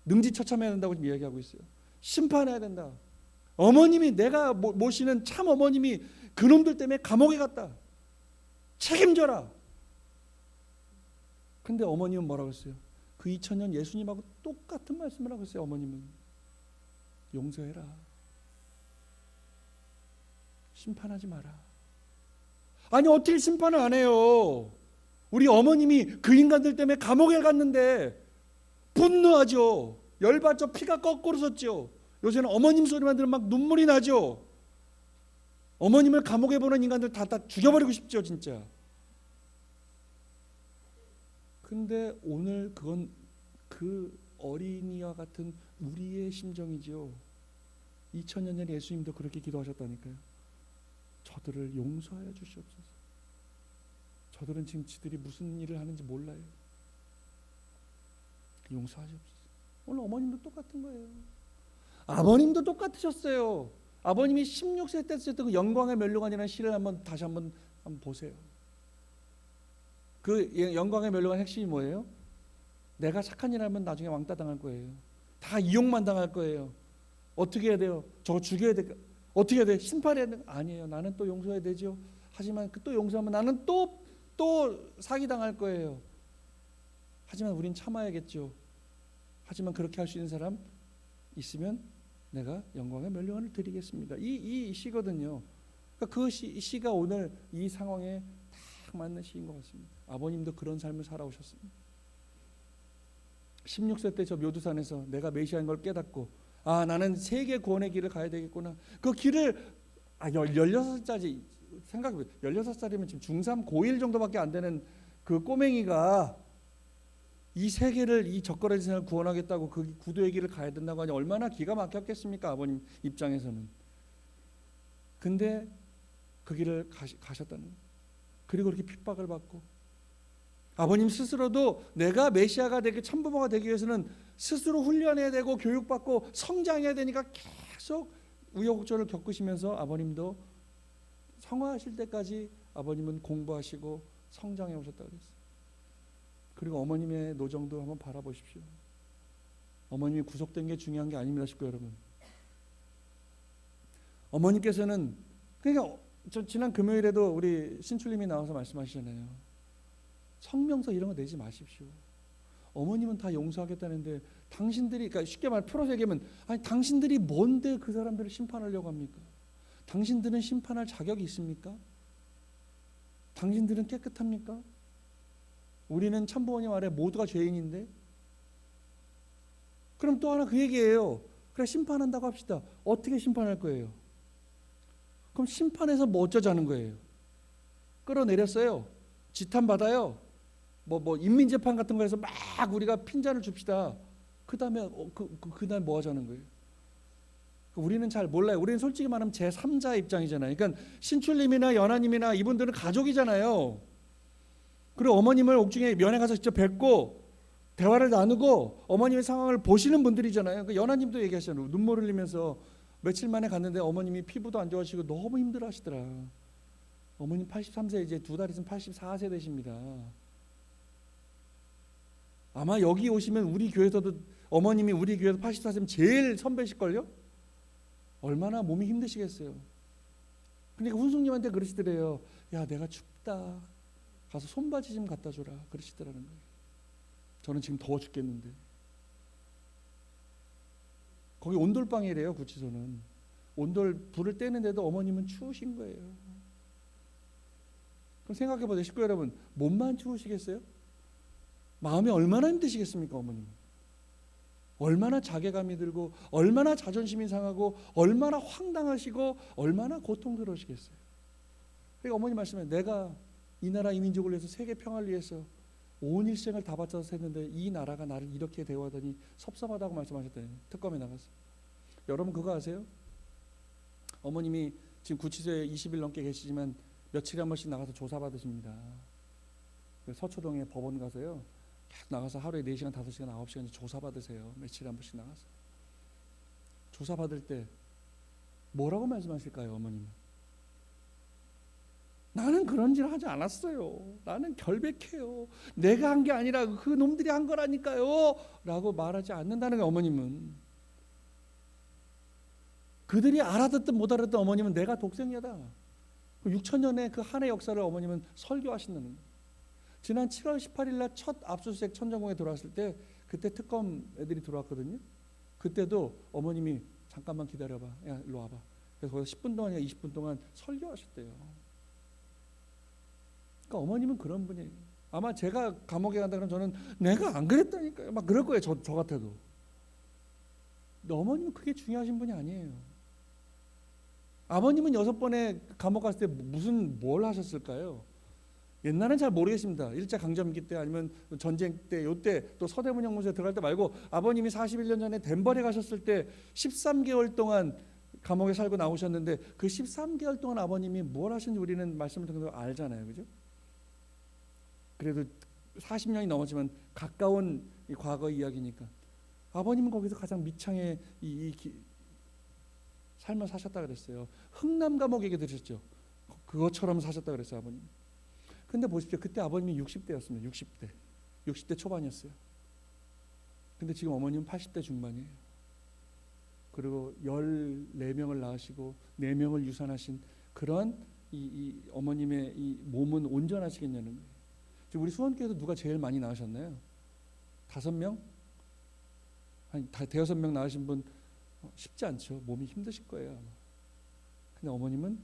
A: 능지처참해야 된다고 지금 이야기하고 있어요. 심판해야 된다. 어머님이, 내가 모시는 참 어머님이 그놈들 때문에 감옥에 갔다. 책임져라. 근데 어머님은 뭐라고 했어요? 그 2000년 예수님하고 똑같은 말씀을 하고 있어요. 어머님은 용서해라. 심판하지 마라. 아니 어떻게 심판을 안 해요? 우리 어머님이 그 인간들 때문에 감옥에 갔는데 분노하죠. 열받죠. 피가 거꾸로 섰죠. 요새는 어머님 소리만 들으면 막 눈물이 나죠. 어머님을 감옥에 보낸 인간들 다 죽여버리고 싶죠, 진짜. 근데 오늘 그건 그 어린이와 같은 우리의 심정이죠. 2000년 전에 예수님도 그렇게 기도하셨다니까요. 저들을 용서하여 주시옵소서. 저들은 지금 지들이 무슨 일을 하는지 몰라요. 용서하시옵소서. 오늘 어머님도 똑같은 거예요. 아버님도 똑같으셨어요. 아버님이 16세 때 쓰셨던 그 영광의 멸류관이라는 시를 다시 한번 보세요. 그 영광의 멸류관 핵심이 뭐예요? 내가 착한 일 하면 나중에 왕따 당할 거예요. 다 이용만 당할 거예요. 어떻게 해야 돼요? 저거 죽여야 돼. 어떻게 해야 돼? 심판해야 돼? 아니에요. 나는 또 용서해야 되죠. 하지만 또 용서하면 나는 또 사기 당할 거예요. 하지만 우린 참아야겠죠. 하지만 그렇게 할 수 있는 사람 있으면 내가 영광의 멸류관을 드리겠습니다. 이 시거든요. 그러니까 그 시가 오늘 이 상황에 딱 맞는 시인 것 같습니다. 아버님도 그런 삶을 살아오셨습니다. 16세 때 저 묘두산에서 내가 메시아인 걸 깨닫고, 나는 세계 구원의 길을 가야 되겠구나. 그 길을 16살짜리 생각해보세요. 16살이면 지금 중3 고1 정도밖에 안 되는 그 꼬맹이가 이 세계를, 이 적거래진 세상을 구원하겠다고 그 구도의 길을 가야 된다고 하니 얼마나 기가 막혔겠습니까? 아버님 입장에서는. 근데 그 길을 가셨다는 거예요. 그리고 그렇게 핍박을 받고, 아버님 스스로도 내가 메시아가 되기, 참부모가 되기 위해서는 스스로 훈련해야 되고 교육받고 성장해야 되니까 계속 우여곡절을 겪으시면서 아버님도 성화하실 때까지 아버님은 공부하시고 성장해 오셨다고 그랬어요. 그리고 어머님의 노정도 한번 바라보십시오. 어머님이 구속된 게 중요한 게 아닙니다, 식구 여러분. 어머님께서는, 그러니까 저 지난 금요일에도 우리 신출님이 나와서 말씀하시잖아요. 성명서 이런 거 내지 마십시오. 어머님은 다 용서하겠다는데 당신들이, 그러니까 쉽게 말 풀어서 얘기하면, 아니 당신들이 뭔데 그 사람들을 심판하려고 합니까? 당신들은 심판할 자격이 있습니까? 당신들은 깨끗합니까? 우리는 참부모님 아래 모두가 죄인인데. 그럼 또 하나 그 얘기예요. 그래 심판한다고 합시다. 어떻게 심판할 거예요? 그럼 심판해서 뭐 어쩌자는 거예요? 끌어내렸어요. 지탄받아요. 뭐 인민재판 같은 거에서 막 우리가 핀잔을 줍시다. 그 다음에 그다음에 뭐 하자는 거예요? 우리는 잘 몰라요. 우리는 솔직히 말하면 제3자 입장이잖아요. 그러니까 신출님이나 연하님이나 이분들은 가족이잖아요. 그리고 어머님을 옥중에 면회 가서 직접 뵙고 대화를 나누고 어머님의 상황을 보시는 분들이잖아요. 그 연하님도 얘기하시잖아요. 눈물 흘리면서 며칠 만에 갔는데 어머님이 피부도 안 좋아지고 너무 힘들어하시더라. 어머님 83세, 이제 2달 있으면 84세 되십니다. 아마 여기 오시면 우리 교회에서도 어머님이 우리 교회에서 84세면 제일 선배실걸요? 얼마나 몸이 힘드시겠어요. 그러니까 훈숙님한테 그러시더래요. 야, 내가 춥다, 가서 손바지 좀 갖다 줘라, 그러시더라는 거예요. 저는 지금 더워 죽겠는데. 거기 온돌방이래요, 구치소는. 온돌 불을 떼는데도 어머님은 추우신 거예요. 그럼 생각해보세요, 식구 여러분. 몸만 추우시겠어요? 마음이 얼마나 힘드시겠습니까, 어머님? 얼마나 자괴감이 들고, 얼마나 자존심이 상하고, 얼마나 황당하시고, 얼마나 고통스러우시겠어요. 그러니까 어머니 말씀에 내가 이 나라 이 민족을 위해서 세계 평화를 위해서 온 일생을 다 바쳐서 했는데 이 나라가 나를 이렇게 대우하더니 섭섭하다고 말씀하셨더니 특검에 나가서. 여러분 그거 아세요? 어머님이 지금 구치소에 20일 넘게 계시지만 며칠에 한 번씩 나가서 조사받으십니다. 서초동에 법원 가서요, 계속 나가서 하루에 4시간, 5시간, 9시간 조사받으세요. 며칠에 한 번씩 나가서. 조사받을 때 뭐라고 말씀하실까요, 어머님은? 나는 그런 짓을 하지 않았어요. 나는 결백해요. 내가 한 게 아니라 그 놈들이 한 거라니까요, 라고 말하지 않는다는 거예요. 어머님은. 그들이 알아듣든 못 알아듣든 어머님은 내가 독생녀다. 6천년의 그 한 해 역사를 어머님은 설교하신다는 거예요. 지난 7월 18일 날 첫 압수수색 천정궁에 들어왔을 때, 그때 특검 애들이 들어왔거든요. 그때도 어머님이 잠깐만 기다려봐, 야 일로 와봐. 그래서 거기서 10분 동안이나 20분 동안 설교하셨대요. 그러니까 어머님은 그런 분이에요. 아마 제가 감옥에 간다 그러면 저는 내가 안 그랬다니까요, 막 그럴 거예요. 저 같아도. 근데 어머님은 그게 중요하신 분이 아니에요. 아버님은 6번에 감옥 갔을 때 뭘 하셨을까요? 옛날엔 잘 모르겠습니다. 1차 강점기 때 아니면 전쟁 때, 요때 또 서대문 형무소에 들어갈 때 말고, 아버님이 41년 전에 덴버에 가셨을 때 13개월 동안 감옥에 살고 나오셨는데, 그 13개월 동안 아버님이 뭘 하셨는지 우리는 말씀을 통해서 알잖아요, 그죠? 그래도 40년이 넘었지만 가까운 이 과거 이야기니까. 아버님은 거기서 가장 밑창에 삶을 사셨다 그랬어요. 흥남 감옥 얘기 들으셨죠? 그것처럼 사셨다 그랬어요, 아버님. 근데 보십시오, 그때 아버님이 60대였습니다. 60대 초반이었어요. 근데 지금 어머님은 80대 중반이에요. 그리고 14명을 낳으시고 4명을 유산하신 그런 이 어머님의 이 몸은 온전하시겠냐는 거예요. 지금 우리 수원교회에서 누가 제일 많이 낳으셨나요? 5명? 한 5명 낳으신 분 쉽지 않죠. 몸이 힘드실 거예요, 아마. 근데 어머님은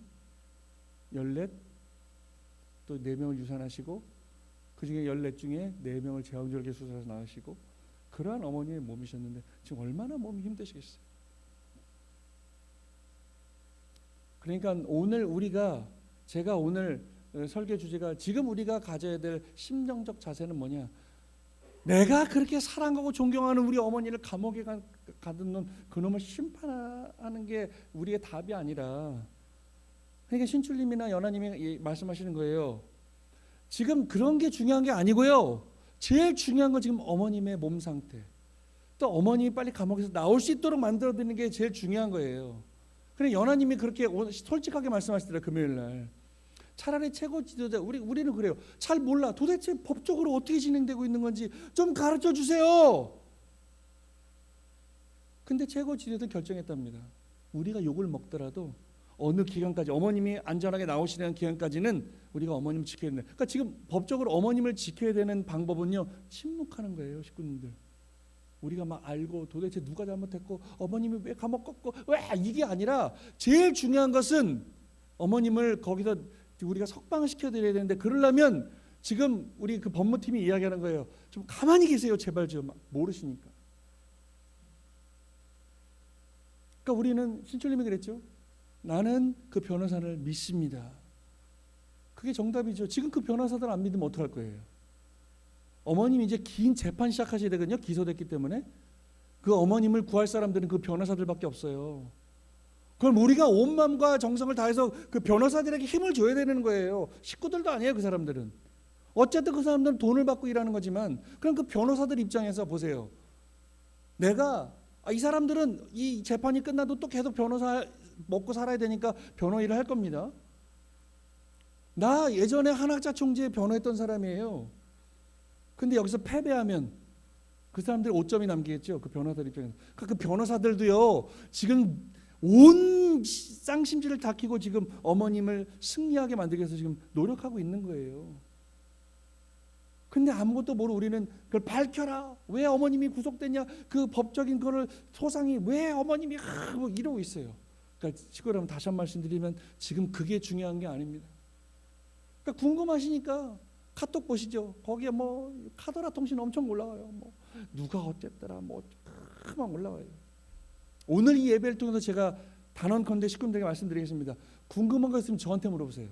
A: 14, 또 4명을 유산하시고, 그 중에 14 중에 4명을 제왕절개 수술해서 낳으시고, 그러한 어머니의 몸이셨는데 지금 얼마나 몸이 힘드시겠어요. 그러니까 오늘 제가 오늘 설교 주제가, 지금 우리가 가져야 될 심정적 자세는 뭐냐? 내가 그렇게 사랑하고 존경하는 우리 어머니를 감옥에 가둔 그놈을 심판하는 게 우리의 답이 아니라, 그러니까 신출님이나 연하님이 말씀하시는 거예요. 지금 그런 게 중요한 게 아니고요, 제일 중요한 건 지금 어머님의 몸 상태, 또 어머님이 빨리 감옥에서 나올 수 있도록 만들어 드리는 게 제일 중요한 거예요. 그래, 연하님이 그렇게 솔직하게 말씀하시더라고요, 금요일 날. 차라리 최고 지도자, 우리는 그래요. 잘 몰라. 도대체 법적으로 어떻게 진행되고 있는 건지 좀 가르쳐 주세요. 근데 최고 지도자는 결정했답니다. 우리가 욕을 먹더라도 어느 기간까지, 어머님이 안전하게 나오시는 기간까지는 우리가 어머님을 지켜야 된다. 그러니까 지금 법적으로 어머님을 지켜야 되는 방법은요, 침묵하는 거예요, 식구님들. 우리가 막 알고 도대체 누가 잘못했고 어머님이 왜 감옥 갔고 왜, 이게 아니라 제일 중요한 것은 어머님을 거기서 우리가 석방시켜 드려야 되는데, 그러려면 지금 우리 그 법무팀이 이야기하는 거예요. 좀 가만히 계세요, 제발. 좀 모르시니까. 그러니까 우리는, 신출님이 그랬죠. 나는 그 변호사를 믿습니다. 그게 정답이죠. 지금 그 변호사들 안 믿으면 어떡할 거예요? 어머님이 이제 긴 재판 시작하셔야 되거든요. 기소됐기 때문에. 그 어머님을 구할 사람들은 그 변호사들밖에 없어요. 그럼 우리가 온 마음과 정성을 다해서 그 변호사들에게 힘을 줘야 되는 거예요. 식구들도 아니에요, 그 사람들은. 어쨌든 그 사람들은 돈을 받고 일하는 거지만, 그럼 그 변호사들 입장에서 보세요. 내가 이 사람들은 이 재판이 끝나도 또 계속 변호사 먹고 살아야 되니까 변호 일을 할 겁니다. 나 예전에 한학자 총재 변호했던 사람이에요. 근데 여기서 패배하면 그 사람들이 5점이 남기겠죠. 그 변호사들 입장에서. 그 변호사들도요, 지금 온 쌍심지를 다키고 지금 어머님을 승리하게 만들기 위해서 지금 노력하고 있는 거예요. 근데 아무것도 모르고 우리는 그걸 밝혀라. 왜 어머님이 구속됐냐? 그 법적인 거를 소상히 왜 어머님이 뭐 이러고 있어요. 그러니까 여러분 다시 한 번 말씀드리면 지금 그게 중요한 게 아닙니다. 그러니까 궁금하시니까 카톡 보시죠. 거기에 뭐 카더라 통신 엄청 올라와요. 뭐 누가 어쨌더라 뭐 막 올라와요. 오늘 이 예배를 통해서 제가 단언컨대 식구들에게 말씀드리겠습니다. 궁금한 거 있으면 저한테 물어보세요.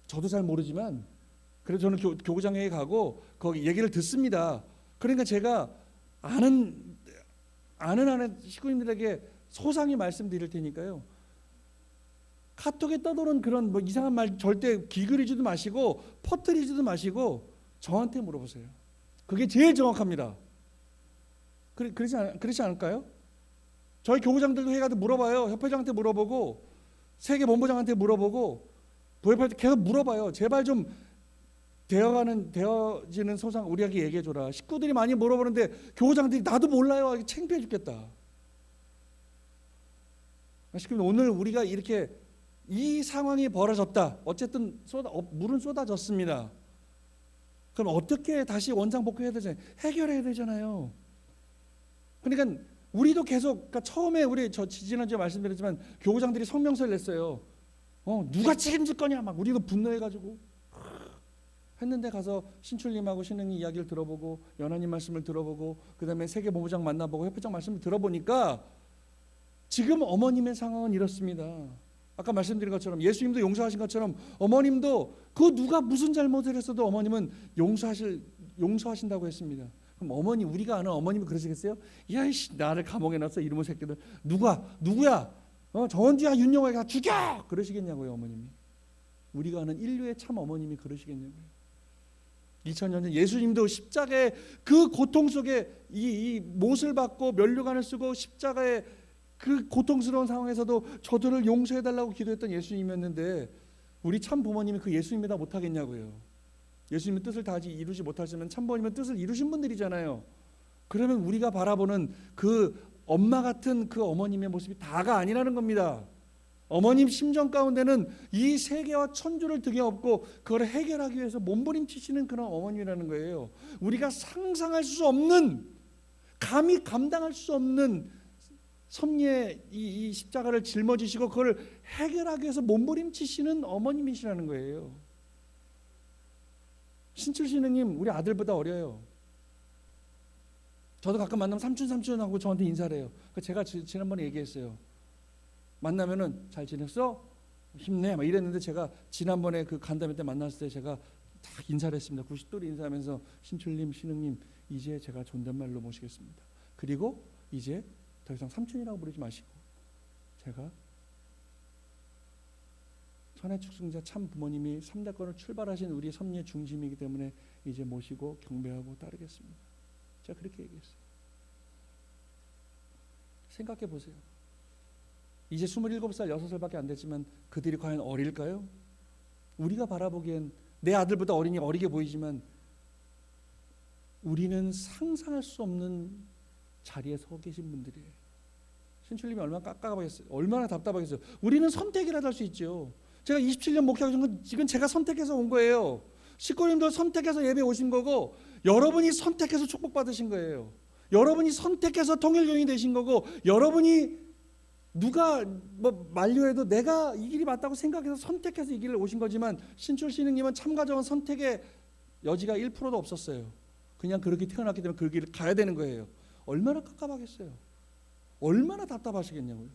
A: 저도 잘 모르지만 그래서 저는 교구장에 가고 거기 얘기를 듣습니다. 그러니까 제가 아는 식구님들에게 소상히 말씀드릴 테니까요. 카톡에 떠도는 그런 뭐 이상한 말 절대 기그리지도 마시고 퍼뜨리지도 마시고 저한테 물어보세요. 그게 제일 정확합니다. 그렇지 않을까요? 저희 교구장들도 회의가도 물어봐요. 협회장한테 물어보고 세계 본부장한테 물어보고 도협할 때 계속 물어봐요. 제발 좀 되어지는 소상 우리에게 얘기해줘라. 식구들이 많이 물어보는데 교구장들이 나도 몰라요. 창피해 죽겠다. 식구들 오늘 우리가 이렇게 이 상황이 벌어졌다. 어쨌든 물은 쏟아졌습니다. 그럼 어떻게 다시 원상복귀해야 되잖아요. 해결해야 되잖아요. 그러니까 우리도 계속 그러니까 처음에 우리 지난주에 말씀드렸지만 교구장들이 성명서를 냈어요. 누가 책임질 거냐 막 우리도 분노해가지고 했는데 가서 신출님하고 신흥이 이야기를 들어보고 연하님 말씀을 들어보고 그 다음에 세계본부장 만나보고 협회장 말씀을 들어보니까 지금 어머님의 상황은 이렇습니다. 아까 말씀드린 것처럼 예수님도 용서하신 것처럼 어머님도 그 누가 무슨 잘못을 했어도 어머님은 용서하신다고 했습니다. 그럼 어머니 우리가 아는 어머님이 그러시겠어요? 야이씨 나를 감옥에 넣었어 이놈의 새끼들 누구야? 정원주야 윤영호야 다 죽여! 그러시겠냐고요 어머님이. 우리가 아는 인류의 참 어머님이 그러시겠냐고요. 2000년 전 예수님도 십자가의 그 고통 속에 이 못을 받고 면류관을 쓰고 십자가의 그 고통스러운 상황에서도 저들을 용서해달라고 기도했던 예수님이었는데 우리 참 부모님이 그 예수님보다 못하겠냐고요. 예수님의 뜻을 다 이루지 못하시면 참 부모님의 뜻을 이루신 분들이잖아요. 그러면 우리가 바라보는 그 엄마 같은 그 어머님의 모습이 다가 아니라는 겁니다. 어머님 심정 가운데는 이 세계와 천주를 등에 업고 그걸 해결하기 위해서 몸부림치시는 그런 어머님이라는 거예요. 우리가 상상할 수 없는 감히 감당할 수 없는 섭리의 이 십자가를 짊어지시고 그걸 해결하기 위해서 몸부림치시는 어머님이시라는 거예요. 신출 신우님 우리 아들보다 어려요. 저도 가끔 만나면 삼촌 하고 저한테 인사를 해요. 제가 지난번에 얘기했어요. 만나면은 잘 지냈어? 힘내 막 이랬는데 제가 지난번에 그 간담회 때 만났을 때 제가 딱 인사를 했습니다. 90도로 인사하면서 신출님 신우님 이제 제가 존댓말로 모시겠습니다. 그리고 이제 더 이상 삼촌이라고 부르지 마시고 제가 천의 축승자 참 부모님이 3대권을 출발하신 우리 섭리의 중심이기 때문에 이제 모시고 경배하고 따르겠습니다. 제가 그렇게 얘기했어요. 생각해 보세요. 이제 27살, 6살밖에 안 됐지만 그들이 과연 어릴까요? 우리가 바라보기엔 내 아들보다 어리게 보이지만 우리는 상상할 수 없는 자리에 서 계신 분들이에요. 신출님이 얼마나 깝깝하겠어요. 얼마나 답답하겠어요. 우리는 선택이라도 할 수 있죠. 제가 27년 목회하고 있는 건 지금 제가 선택해서 온 거예요. 식구님도 선택해서 예배 오신 거고 여러분이 선택해서 축복받으신 거예요. 여러분이 선택해서 통일교인이 되신 거고 여러분이 누가 뭐 만류해도 내가 이 길이 맞다고 생각해서 선택해서 이 길을 오신 거지만 신출 신우님은 참가자원 선택의 여지가 1%도 없었어요. 그냥 그렇게 태어났기 때문에 그 길을 가야 되는 거예요. 얼마나 깝깝하겠어요. 얼마나 답답하시겠냐고요.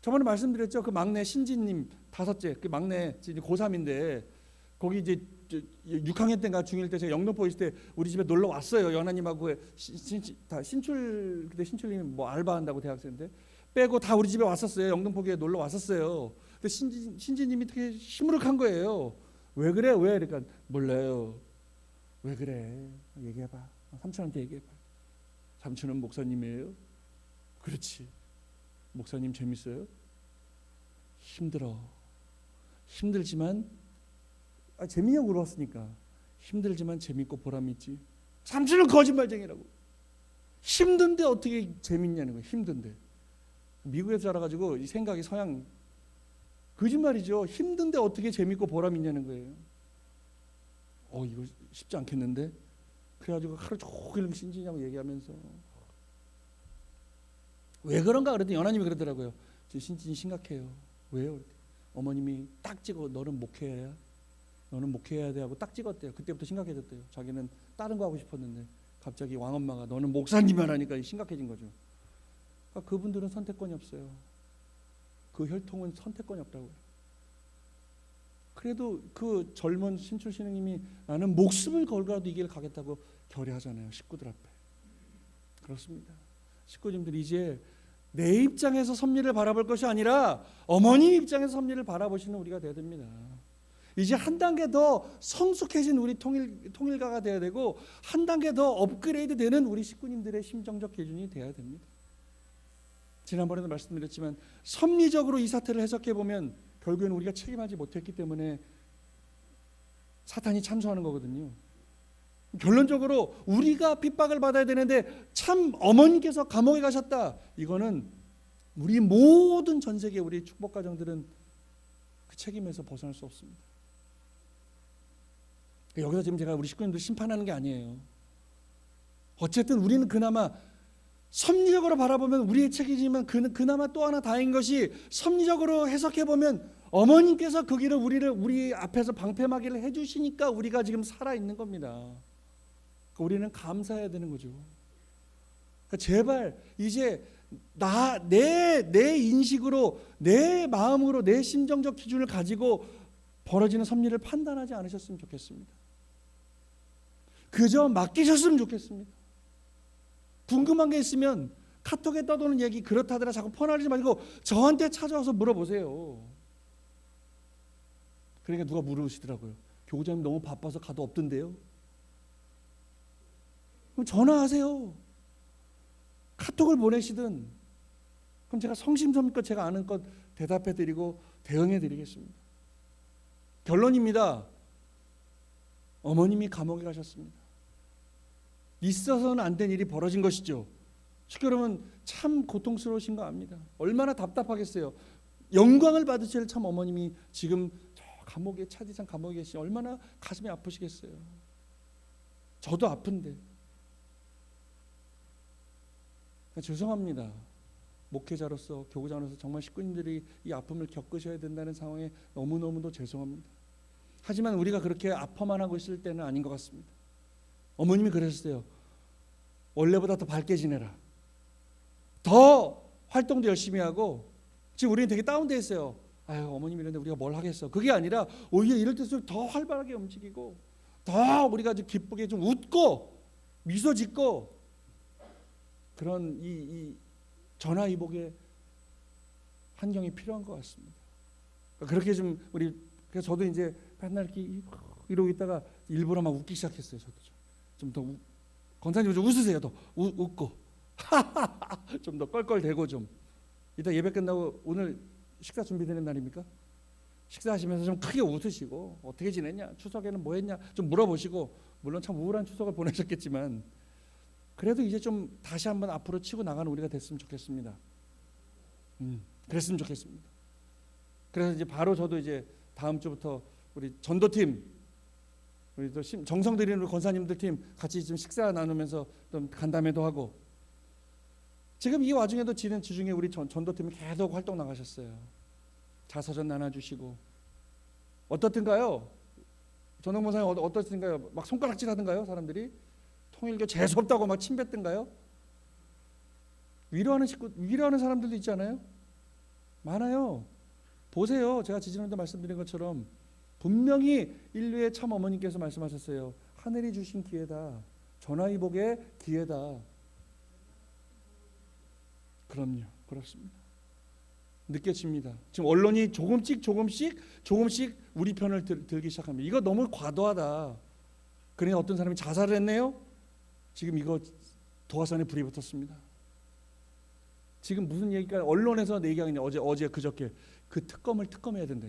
A: 저번에 말씀드렸죠. 그 막내 신지님 5째 그 막내 고3인데 거기 이제 6학년 때인가 중1 때 제가 영등포 있을 때 우리 집에 놀러 왔어요. 연하님하고 다 그때 신출님이 뭐 알바한다고 대학생인데 빼고 다 우리 집에 왔었어요. 영등포에 놀러 왔었어요. 근데 신지님이 되게 시무룩한 거예요. 왜 그래? 왜? 그러니까 몰라요. 왜 그래? 얘기해봐. 삼촌한테 얘기해봐. 삼촌은 목사님이에요? 그렇지. 목사님 재밌어요? 힘들어. 힘들지만 재미냐고 물었으니까 힘들지만 재밌고 보람 있지. 삼촌은 거짓말쟁이라고. 힘든데 어떻게 재밌냐는 거예요. 힘든데. 미국에서 자라가지고 이 생각이 서양 거짓말이죠. 힘든데 어떻게 재밌고 보람 있냐는 거예요. 이거 쉽지 않겠는데. 그래가지고 하루 종일 신지냐고 얘기하면서 왜 그런가 그랬더니 연하님이 그러더라고요. 신진이 심각해요. 왜요? 어머님이 딱 찍어 너는 목회해야 돼 하고 딱 찍었대요. 그때부터 심각해졌대요. 자기는 다른 거 하고 싶었는데 갑자기 왕엄마가 너는 목사님만 하니까 심각해진 거죠. 그러니까 그분들은 선택권이 없어요. 그 혈통은 선택권이 없다고요. 그래도 그 젊은 신출 신령님이 나는 목숨을 걸고라도 이 길을 가겠다고 결의하잖아요. 식구들 앞에. 그렇습니다. 식구님들 이제 내 입장에서 섭리를 바라볼 것이 아니라 어머니 입장에서 섭리를 바라보시는 우리가 되어야 됩니다. 이제 한 단계 더 성숙해진 우리 통일가가 되어야 되고 한 단계 더 업그레이드 되는 우리 식구님들의 심정적 기준이 되어야 됩니다. 지난번에도 말씀드렸지만 섭리적으로 이 사태를 해석해 보면 결국에는 우리가 책임하지 못했기 때문에 사탄이 참소하는 거거든요. 결론적으로 우리가 핍박을 받아야 되는데 참 어머니께서 감옥에 가셨다. 이거는 우리 모든 전 세계 우리 축복 가정들은 그 책임에서 벗어날 수 없습니다. 여기서 지금 제가 우리 식구님들 심판하는 게 아니에요. 어쨌든 우리는 그나마 섭리적으로 바라보면 우리의 책임이지만 그나마 또 하나 다행인 것이 섭리적으로 해석해보면 어머님께서 그 길을 우리 앞에서 방패막이를 해주시니까 우리가 지금 살아있는 겁니다. 우리는 감사해야 되는 거죠. 그러니까 제발 이제 내 인식으로 내 마음으로 내 심정적 기준을 가지고 벌어지는 섭리를 판단하지 않으셨으면 좋겠습니다. 그저 맡기셨으면 좋겠습니다. 궁금한 게 있으면 카톡에 떠도는 얘기 그렇다더라 자꾸 퍼나르지 말고 저한테 찾아와서 물어보세요. 그러니까 누가 물으시더라고요. 교구장님 너무 바빠서 가도 없던데요. 그럼 전화하세요. 카톡을 보내시든 그럼 제가 성심성의껏 제가 아는 것 대답해드리고 대응해드리겠습니다. 결론입니다. 어머님이 감옥에 가셨습니다. 있어서는 안 된 일이 벌어진 것이죠. 쉽게 여러분 참 고통스러우신 거 압니다. 얼마나 답답하겠어요. 영광을 받으실 참 어머님이 지금 저 감옥에 차디상 감옥에 계시 얼마나 가슴이 아프시겠어요. 저도 아픈데 죄송합니다. 목회자로서 교구자로서 정말 식구님들이 이 아픔을 겪으셔야 된다는 상황에 너무너무도 죄송합니다. 하지만 우리가 그렇게 아파만 하고 있을 때는 아닌 것 같습니다. 어머님이 그러셨어요. 원래보다 더 밝게 지내라. 더 활동도 열심히 하고 지금 우리는 되게 다운돼 있어요. 아유 어머님 이런데 우리가 뭘 하겠어. 그게 아니라 오히려 이럴 때일수록 더 활발하게 움직이고 더 우리가 좀 기쁘게 좀 웃고 미소 짓고 그런 이 전화위복의 환경이 필요한 것 같습니다. 그렇게 좀 우리 그래서 저도 이제 맨날 이렇게 이러고 있다가 일부러 막 웃기 시작했어요. 저도 좀 더 권사님 좀 웃으세요. 더 웃고 좀 더 껄껄대고 좀 이따 예배 끝나고 오늘 식사 준비되는 날입니까? 식사하시면서 좀 크게 웃으시고 어떻게 지냈냐? 추석에는 뭐 했냐? 좀 물어보시고 물론 참 우울한 추석을 보내셨겠지만 그래도 이제 좀 다시 한번 앞으로 치고 나가는 우리가 됐으면 좋겠습니다. 그랬으면 좋겠습니다. 그래서 이제 바로 저도 이제 다음 주부터 우리 전도팀 우리 또 정성 들이는 우리 권사님들 팀 같이 좀 식사 나누면서 좀 간담회도 하고 지금 이 와중에도 지중에 우리 전도팀이 계속 활동 나가셨어요. 자서전 나눠주시고 어떻든가요? 전홍 목사님 어떻든가요? 막 손가락질 하던가요? 사람들이 통일교 재수없다고 막 침뱉던가요? 위로하는 사람들도 있잖아요. 많아요. 보세요. 제가 지지난번에 말씀드린 것처럼 분명히 인류의 참 어머님께서 말씀하셨어요. 하늘이 주신 기회다. 전화위복의 기회다. 그럼요. 그렇습니다. 느껴집니다. 지금 언론이 조금씩 우리 편을 들기 시작합니다. 이거 너무 과도하다. 그러니 어떤 사람이 자살을 했네요. 지금 이거 도화선에 불이 붙었습니다. 지금 무슨 얘기가 언론에서 얘기하는 게 어제 그저께 그 특검해야 된다.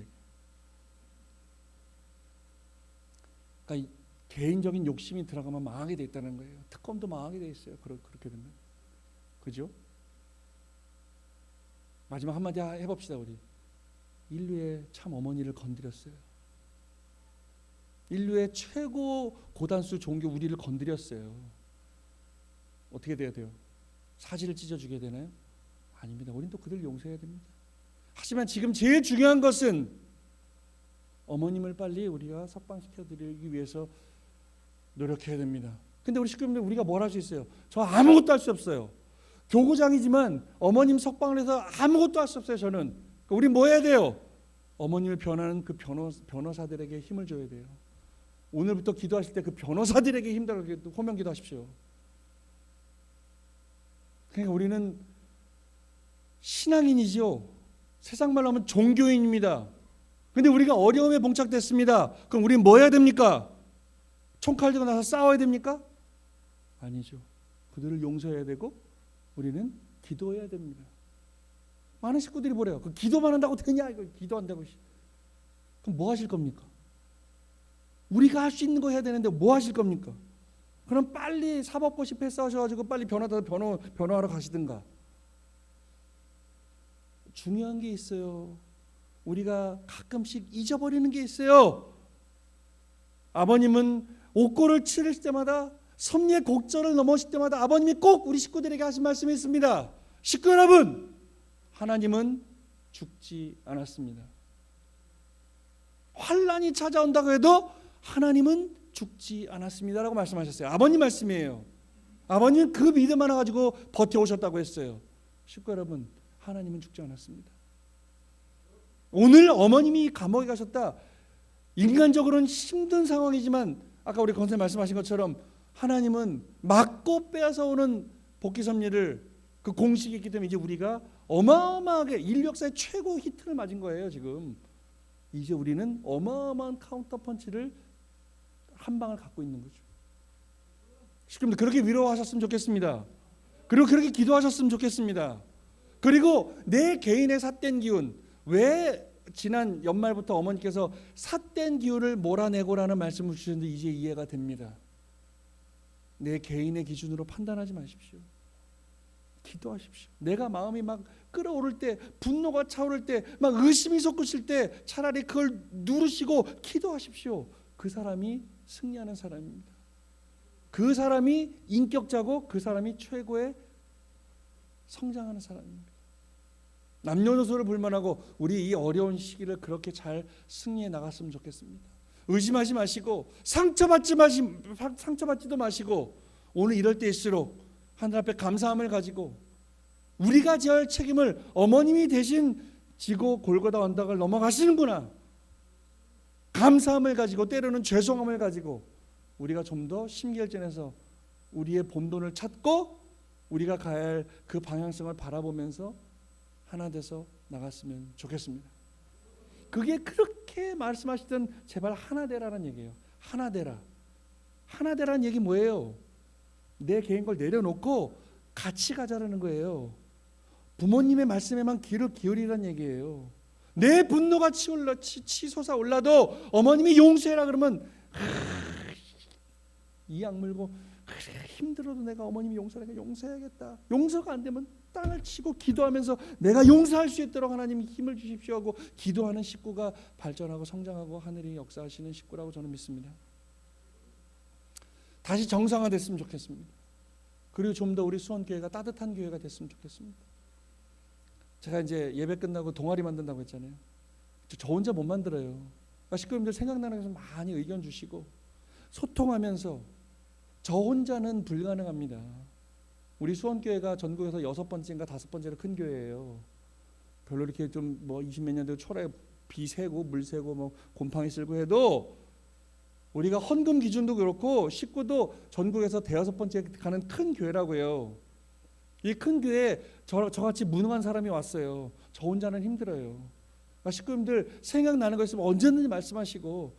A: 그러니까 개인적인 욕심이 들어가면 망하게 돼 있다는 거예요. 특검도 망하게 돼 있어요. 그렇게 되면. 그죠? 마지막 한마디 해봅시다. 우리 인류의 참 어머니를 건드렸어요. 인류의 최고 고단수 종교 우리를 건드렸어요. 어떻게 돼야 돼요? 사지를 찢어주게 되나요? 아닙니다. 우린 또 그들 용서해야 됩니다. 하지만 지금 제일 중요한 것은 어머님을 빨리 우리가 석방시켜드리기 위해서 노력해야 됩니다. 근데 우리 식구님들 우리가 뭘 할 수 있어요? 저 아무것도 할 수 없어요. 교구장이지만 어머님 석방을 해서 아무것도 할 수 없어요. 저는. 그러니까 우리 뭐 해야 돼요? 어머님을 변하는 그 변호사들에게 힘을 줘야 돼요. 오늘부터 기도하실 때 그 변호사들에게 힘들어 호명 기도하십시오. 그러니까 우리는 신앙인이죠. 세상 말로 하면 종교인입니다. 근데 우리가 어려움에 봉착됐습니다. 그럼 우리는 뭐 해야 됩니까? 총칼 들고 나서 싸워야 됩니까? 아니죠. 그들을 용서해야 되고 우리는 기도해야 됩니다. 많은 식구들이 뭐래요? 그 기도만 한다고 되냐? 이거 기도 안 되고. 그럼 뭐 하실 겁니까? 우리가 할 수 있는 거 해야 되는데 뭐 하실 겁니까? 그럼 빨리 사법고시 패스하셔가지고 빨리 변호하러 가시든가. 중요한 게 있어요. 우리가 가끔씩 잊어버리는 게 있어요. 아버님은 옥고를 치를 때마다 섭리의 곡절을 넘으실 때마다 아버님이 꼭 우리 식구들에게 하신 말씀이 있습니다. 식구 여러분, 하나님은 죽지 않았습니다. 환난이 찾아온다고 해도 하나님은 죽지 않았습니다라고 말씀하셨어요. 아버님 말씀이에요. 아버님은 그 믿음 하나 가지고 버텨오셨다고 했어요. 식구 여러분, 하나님은 죽지 않았습니다. 오늘 어머님이 감옥에 가셨다. 인간적으로는 힘든 상황이지만 아까 우리 권사님 말씀하신 것처럼 하나님은 막고 빼앗아오는 복귀 섭리를 그 공식이 있기 때문에 이제 우리가 어마어마하게 인류 역사의 최고 히트를 맞은 거예요. 지금 이제 우리는 어마어마한 카운터 펀치를 한 방을 갖고 있는 거죠. 시청자분들 그렇게 위로하셨으면 좋겠습니다. 그리고 그렇게 기도하셨으면 좋겠습니다. 그리고 내 개인의 삿된 기운, 왜 지난 연말부터 어머니께서 삿된 기운을 몰아내고라는 말씀을 주셨는데 이제 이해가 됩니다. 내 개인의 기준으로 판단하지 마십시오. 기도하십시오. 내가 마음이 막 끓어오를 때, 분노가 차오를 때, 막 의심이 솟구칠 때 차라리 그걸 누르시고 기도하십시오. 그 사람이 승리하는 사람입니다. 그 사람이 인격자고 그 사람이 최고의 성장하는 사람입니다. 남녀노소를 불문하고 우리 이 어려운 시기를 그렇게 잘 승리해 나갔으면 좋겠습니다. 의심하지 마시고 상처받지도 마시고 오늘 이럴 때일수록 하늘 앞에 감사함을 가지고 우리가 져야 할 책임을 어머님이 대신 지고 골고다 언덕을 넘어가시는구나. 감사함을 가지고 때로는 죄송함을 가지고 우리가 좀 더 심기일전해서 우리의 본론을 찾고 우리가 가야 할 그 방향성을 바라보면서 하나 돼서 나갔으면 좋겠습니다. 그게 그렇게 말씀하시던 제발 하나 되라는 얘기예요. 하나 되라. 하나 되라는 얘기 뭐예요? 내 개인 걸 내려놓고 같이 가자라는 거예요. 부모님의 말씀에만 귀를 기울이라는 얘기예요. 내 분노가 치솟아 올라도 어머님이 용서해라 그러면 이 악물고 힘들어도 내가 어머님이 용서해야겠다. 용서가 안 되면 땅을 치고 기도하면서 내가 용서할 수 있도록 하나님 힘을 주십시오 하고 기도하는 식구가 발전하고 성장하고 하늘이 역사하시는 식구라고 저는 믿습니다. 다시 정상화됐으면 좋겠습니다. 그리고 좀 더 우리 수원교회가 따뜻한 교회가 됐으면 좋겠습니다. 제가 이제 예배 끝나고 동아리 만든다고 했잖아요. 저 혼자 못 만들어요. 그러니까 식구님들 생각나는 것을 많이 의견 주시고 소통하면서 저 혼자는 불가능합니다. 우리 수원교회가 전국에서 6번째인가 5번째로 큰 교회예요. 별로 이렇게 좀 뭐 20몇 년 되고 초라에 비 새고 물 새고 뭐 곰팡이 쓸고 해도 우리가 헌금 기준도 그렇고 식구도 전국에서 5번째 가는 큰 교회라고 해요. 이 큰 교회에 저같이 무능한 사람이 왔어요. 저 혼자는 힘들어요. 그러니까 식구님들 생각나는 거 있으면 언제든지 말씀하시고,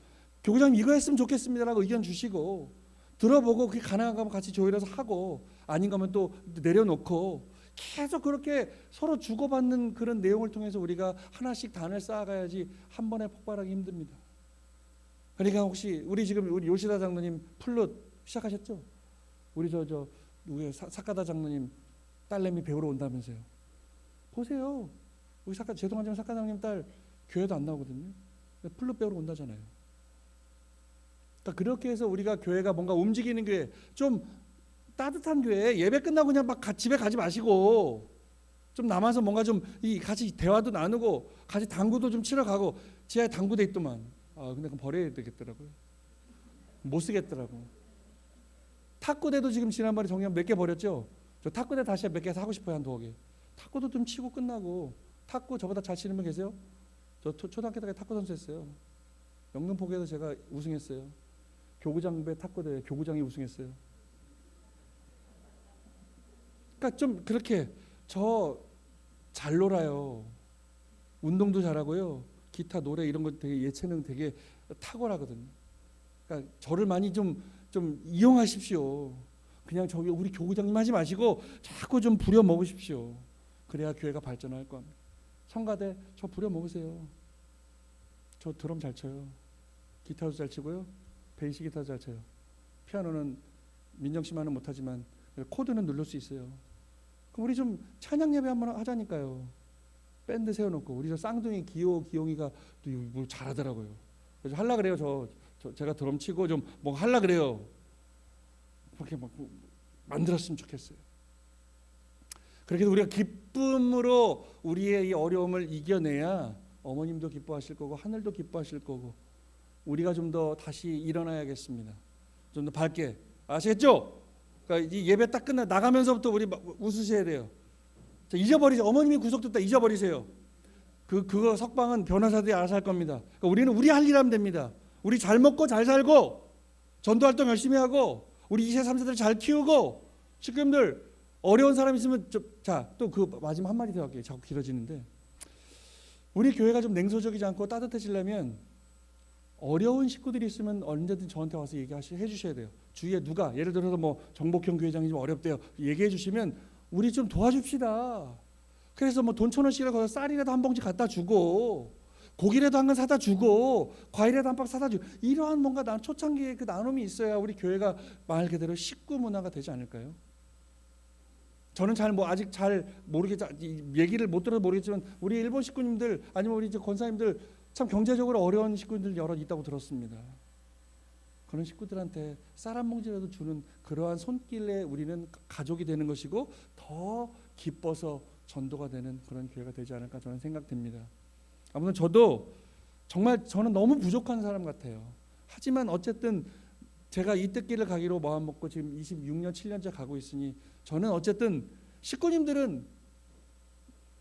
A: 교구장님 이거 했으면 좋겠습니다라고 의견 주시고, 들어보고 그게 가능한 거면 같이 조율해서 하고, 아닌 거면 또 내려놓고, 계속 그렇게 서로 주고받는 그런 내용을 통해서 우리가 하나씩 단을 쌓아가야지 한 번에 폭발하기 힘듭니다. 그러니까 혹시 우리 지금 우리 요시다 장로님 플룻 시작하셨죠? 우리 누구예요? 사카다 장로님 딸내미 배우러 온다면서요. 보세요. 우리 죄송하지만 사카다 장로님 딸 교회도 안 나오거든요. 플룻 배우러 온다잖아요. 그러니까 그렇게 해서 우리가 교회가 뭔가 움직이는 교회, 좀 따뜻한 교회, 예배 끝나고 그냥 막 집에 가지 마시고 좀 남아서 뭔가 좀 같이 대화도 나누고 같이 당구도 좀 치러 가고. 지하에 당구대 있더만. 근데 그건 버려야 되겠더라고요. 못 쓰겠더라고. 탁구대도 지금 지난번에 정리하면 몇 개 버렸죠. 저 탁구대 다시 몇 개 사고 싶어요. 한 2개. 탁구도 좀 치고 끝나고. 탁구 저보다 잘 치는 분 계세요? 저 초등학교 때 탁구 선수 했어요. 영등포구에서 제가 우승했어요. 교구장배 탁구대회 교구장이 우승했어요. 그러니까 좀 그렇게 저 잘 놀아요. 운동도 잘하고요. 기타, 노래 이런 거 되게 예체능 되게 탁월하거든요. 그러니까 저를 많이 좀 이용하십시오. 그냥 저기 우리 교구장님 하지 마시고 자꾸 좀 부려 먹으십시오. 그래야 교회가 발전할 겁니다. 성가대 저 부려 먹으세요. 저 드럼 잘 쳐요. 기타도 잘 치고요. 베이스 기타도 잘 쳐요. 피아노는 민정 씨만은 못하지만 코드는 누를 수 있어요. 그럼 우리 좀 찬양 예배 한번 하자니까요. 밴드 세워놓고. 우리 저 쌍둥이 기용이가 또 뭘 잘하더라고요. 그래서 하려 그래요. 제가 드럼 치고 좀 뭐 하려 그래요. 그렇게 막 만들었으면 좋겠어요. 그렇게 해서 우리가 기쁨으로 우리의 이 어려움을 이겨내야 어머님도 기뻐하실 거고 하늘도 기뻐하실 거고 우리가 좀 더 다시 일어나야겠습니다. 좀 더 밝게. 아시겠죠? 그러니까 이 예배 딱 끝나 나가면서부터 우리 웃으셔야 돼요. 자, 잊어버리죠. 어머님이 구속됐다 잊어버리세요. 그거 석방은 변호사들이 알아서 할 겁니다. 그러니까 우리는 우리 할 일 하면 됩니다. 우리 잘 먹고 잘 살고 전도활동 열심히 하고 우리 2세 3세들 잘 키우고 식구님들 어려운 사람 있으면 또 그 마지막 한마디 더 할게요. 자꾸 길어지는데 우리 교회가 좀 냉소적이지 않고 따뜻해지려면 어려운 식구들이 있으면 언제든 저한테 와서 얘기해 주셔야 돼요. 주위에 누가 예를 들어서 뭐 정복형 교회장이 좀 어렵대요. 얘기해 주시면 우리 좀 도와줍시다. 그래서 뭐 돈 1,000원씩이라도 거기서 쌀이라도 한 봉지 갖다 주고 고기라도 한 건 사다 주고 과일이라도 한 박 사다 주고 이러한 뭔가 초창기에 그 나눔이 있어야 우리 교회가 말 그대로 식구 문화가 되지 않을까요? 저는 아직 잘 얘기를 못 들어서 모르겠지만 우리 일본 식구님들 아니면 우리 권사님들 참 경제적으로 어려운 식구들 여러 있다고 들었습니다. 그런 식구들한테 쌀 한 봉지라도 주는 그러한 손길에 우리는 가족이 되는 것이고 더 기뻐서 전도가 되는 그런 교회가 되지 않을까 저는 생각됩니다. 아무튼 저도 정말 저는 너무 부족한 사람 같아요. 하지만 어쨌든 제가 이 뜻길을 가기로 마음먹고 지금 26년 7년째 가고 있으니 저는 어쨌든 식구님들은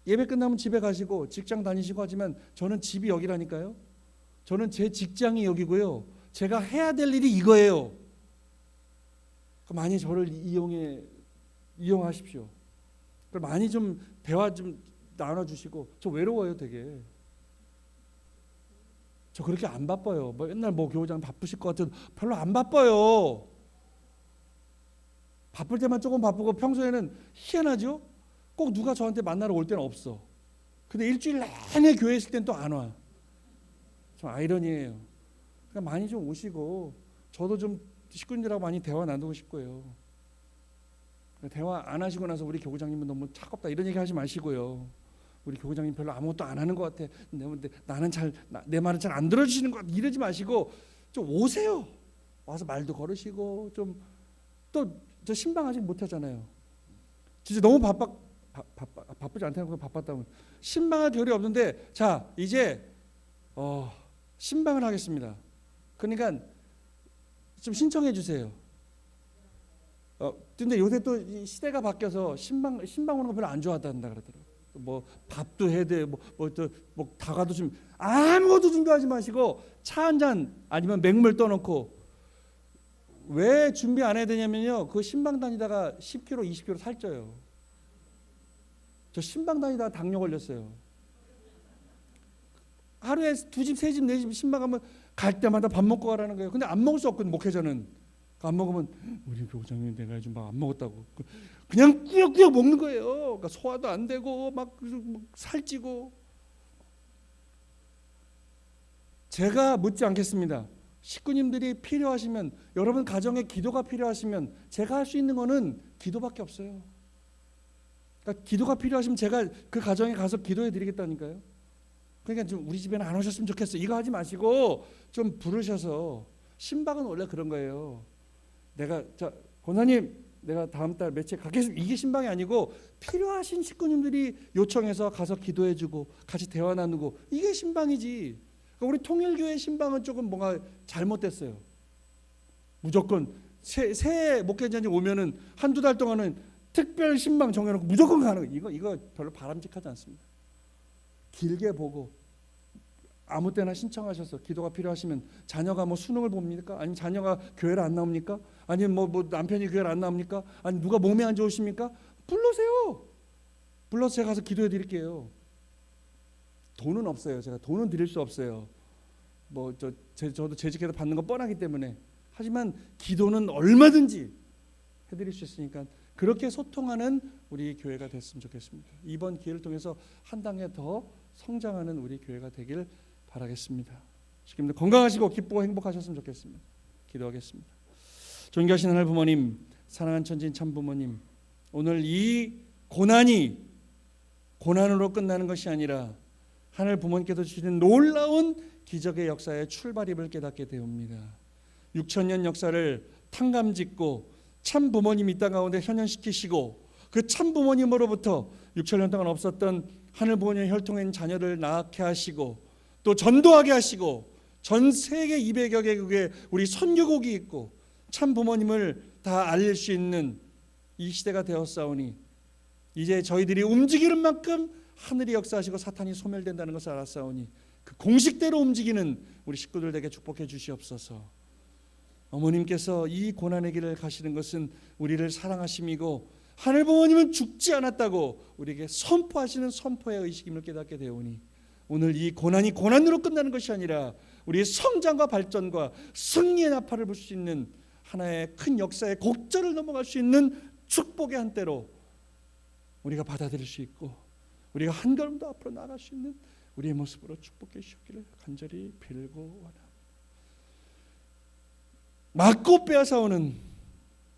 A: 예배 끝나면 집에 가시고 직장 다니시고 하지만 저는 집이 여기라니까요. 저는 제 직장이 여기고요. 제가 해야 될 일이 이거예요. 많이 저를 이용하십시오. 많이 좀 대화 좀 나눠주시고. 저 외로워요 되게. 저 그렇게 안 바빠요. 맨날 교우장 바쁘실 것 같아도 별로 안 바빠요. 바쁠 때만 조금 바쁘고 평소에는 희한하죠. 꼭 누가 저한테 만나러 올 때는 없어. 근데 일주일 내내 교회에 있을 땐 또 안 와. 좀 아이러니예요. 그러니까 많이 좀 오시고 저도 좀 식구들하고 많이 대화 나누고 싶고요. 대화 안 하시고 나서 우리 교구장님은 너무 차갑다 이런 얘기 하지 마시고요. 우리 교구장님 별로 아무것도 안 하는 것 같아. 나는 내 말은 잘 안 들어주시는 것 같아. 이러지 마시고 좀 오세요. 와서 말도 걸으시고 좀 또 저 신방 아직 못 하잖아요. 진짜 너무 바쁘지 않다는 바빴다면 신방할 겨를이 없는데 자 이제 신방을 하겠습니다. 그러니까 좀 신청해 주세요. 근데 요새 또 시대가 바뀌어서 신방 오는 거 별로 안 좋아한다 그러더라고요. 뭐 밥도 해야 돼. 다가도 좀 아무것도 준비하지 마시고 차 한 잔 아니면 맹물 떠놓고 왜 준비 안 해야 되냐면요. 그 신방 다니다가 10kg, 20kg 살쪄요. 저 신방 다니다가 당뇨 걸렸어요. 하루에 2집, 3집, 4집 신방 가면 갈 때마다 밥 먹고 가라는 거예요. 근데 안 먹을 수 없거든, 목회자는. 안 먹으면 우리 교장님 내가 요즘 막 안 먹었다고 그냥 꾸역꾸역 먹는 거예요. 그러니까 소화도 안 되고 막 살찌고. 제가 묻지 않겠습니다. 식구님들이 필요하시면, 여러분 가정에 기도가 필요하시면 제가 할 수 있는 거는 기도밖에 없어요. 그러니까 기도가 필요하시면 제가 그 가정에 가서 기도해 드리겠다니까요. 그러니까 좀 우리 집에는 안 오셨으면 좋겠어, 이거 하지 마시고 좀 부르셔서. 신방은 원래 그런 거예요. 내가 권사님 내가 다음 달 며칠 가겠습니다, 이게 신방이 아니고 필요하신 식구님들이 요청해서 가서 기도해주고 같이 대화 나누고, 이게 신방이지. 그러니까 우리 통일교회 신방은 조금 뭔가 잘못됐어요. 무조건 새 목회자님 오면은 한두 달 동안은 특별 신방 정해놓고 무조건 가는 거, 이거 별로 바람직하지 않습니다. 길게 보고 아무 때나 신청하셔서 기도가 필요하시면, 자녀가 뭐 수능을 봅니까? 아니면 자녀가 교회를 안 나옵니까? 아니면 뭐 남편이 교회를 안 나옵니까? 아니 누가 몸이 안 좋으십니까? 불러세요. 불러서 제가 가서 기도해 드릴게요. 돈은 없어요. 제가 돈은 드릴 수 없어요. 저도 재직해서 받는 거 뻔하기 때문에. 하지만 기도는 얼마든지 해드릴 수 있으니까 그렇게 소통하는 우리 교회가 됐으면 좋겠습니다. 이번 기회를 통해서 한 단계 더 성장하는 우리 교회가 되길 바라겠습니다. 지금도 건강하시고 기쁘고 행복하셨으면 좋겠습니다. 기도하겠습니다. 존귀하신 하늘 부모님, 사랑하는 천지인 참 부모님, 오늘 이 고난이 고난으로 끝나는 것이 아니라 하늘 부모님께서 주시는 놀라운 기적의 역사의 출발임을 깨닫게 되옵니다. 6,000년 역사를 탕감짓고 참 부모님 이 땅 가운데 현현시키시고, 그 참 부모님으로부터 6,000년 동안 없었던 하늘 부모님의 혈통에 있는 자녀를 낳게 하시고, 또 전도하게 하시고, 전 세계 200여 개국에 우리 선교국이 있고 참 부모님을 다 알릴 수 있는 이 시대가 되었사오니, 이제 저희들이 움직이는 만큼 하늘이 역사하시고 사탄이 소멸된다는 것을 알았사오니, 그 공식대로 움직이는 우리 식구들에게 축복해 주시옵소서. 어머님께서 이 고난의 길을 가시는 것은 우리를 사랑하심이고, 하늘 부모님은 죽지 않았다고 우리에게 선포하시는 선포의 의식임을 깨닫게 되오니, 오늘 이 고난이 고난으로 끝나는 것이 아니라 우리의 성장과 발전과 승리의 나팔을 불 수 있는 하나의 큰 역사의 곡절을 넘어갈 수 있는 축복의 한때로 우리가 받아들일 수 있고, 우리가 한 걸음 더 앞으로 나아갈 수 있는 우리의 모습으로 축복해 주시기를 간절히 빌고 원합니다. 맞고 빼앗아오는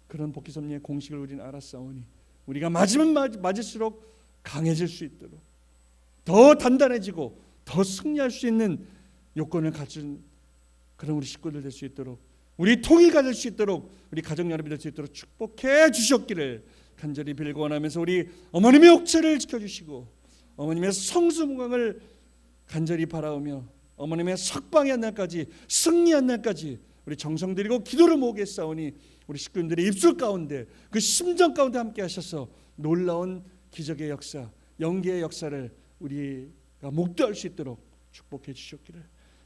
A: 그런 복귀섭리의 공식을 우리는 알았사오니, 우리가 맞으면 맞을수록 강해질 수 있도록, 더 단단해지고 더 승리할 수 있는 요건을 갖춘 그런 우리 식구들 될 수 있도록, 우리 통일가 될 수 있도록, 우리 가정연합이 될 수 있도록 축복해 주셨기를 간절히 빌고 원하면서, 우리 어머님의 옥체를 지켜주시고 어머님의 성수무강을 간절히 바라오며, 어머님의 석방의 날까지, 승리한 날까지 우리 정성 들이고 기도를 모으겠사오니, 우리 식구들의 입술 가운데, 그 심정 가운데 함께 하셔서 놀라운 기적의 역사, 영계의 역사를 우리가 목도할 수 있도록 축복해 주셨기를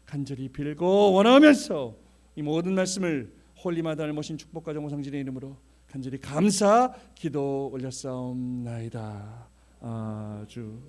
A: 간절히 빌고 원하면서, 이 모든 말씀을 홀리마다를 모신 축복과 정성진의 이름으로 간절히 감사 기도 올렸사옵나이다. 아주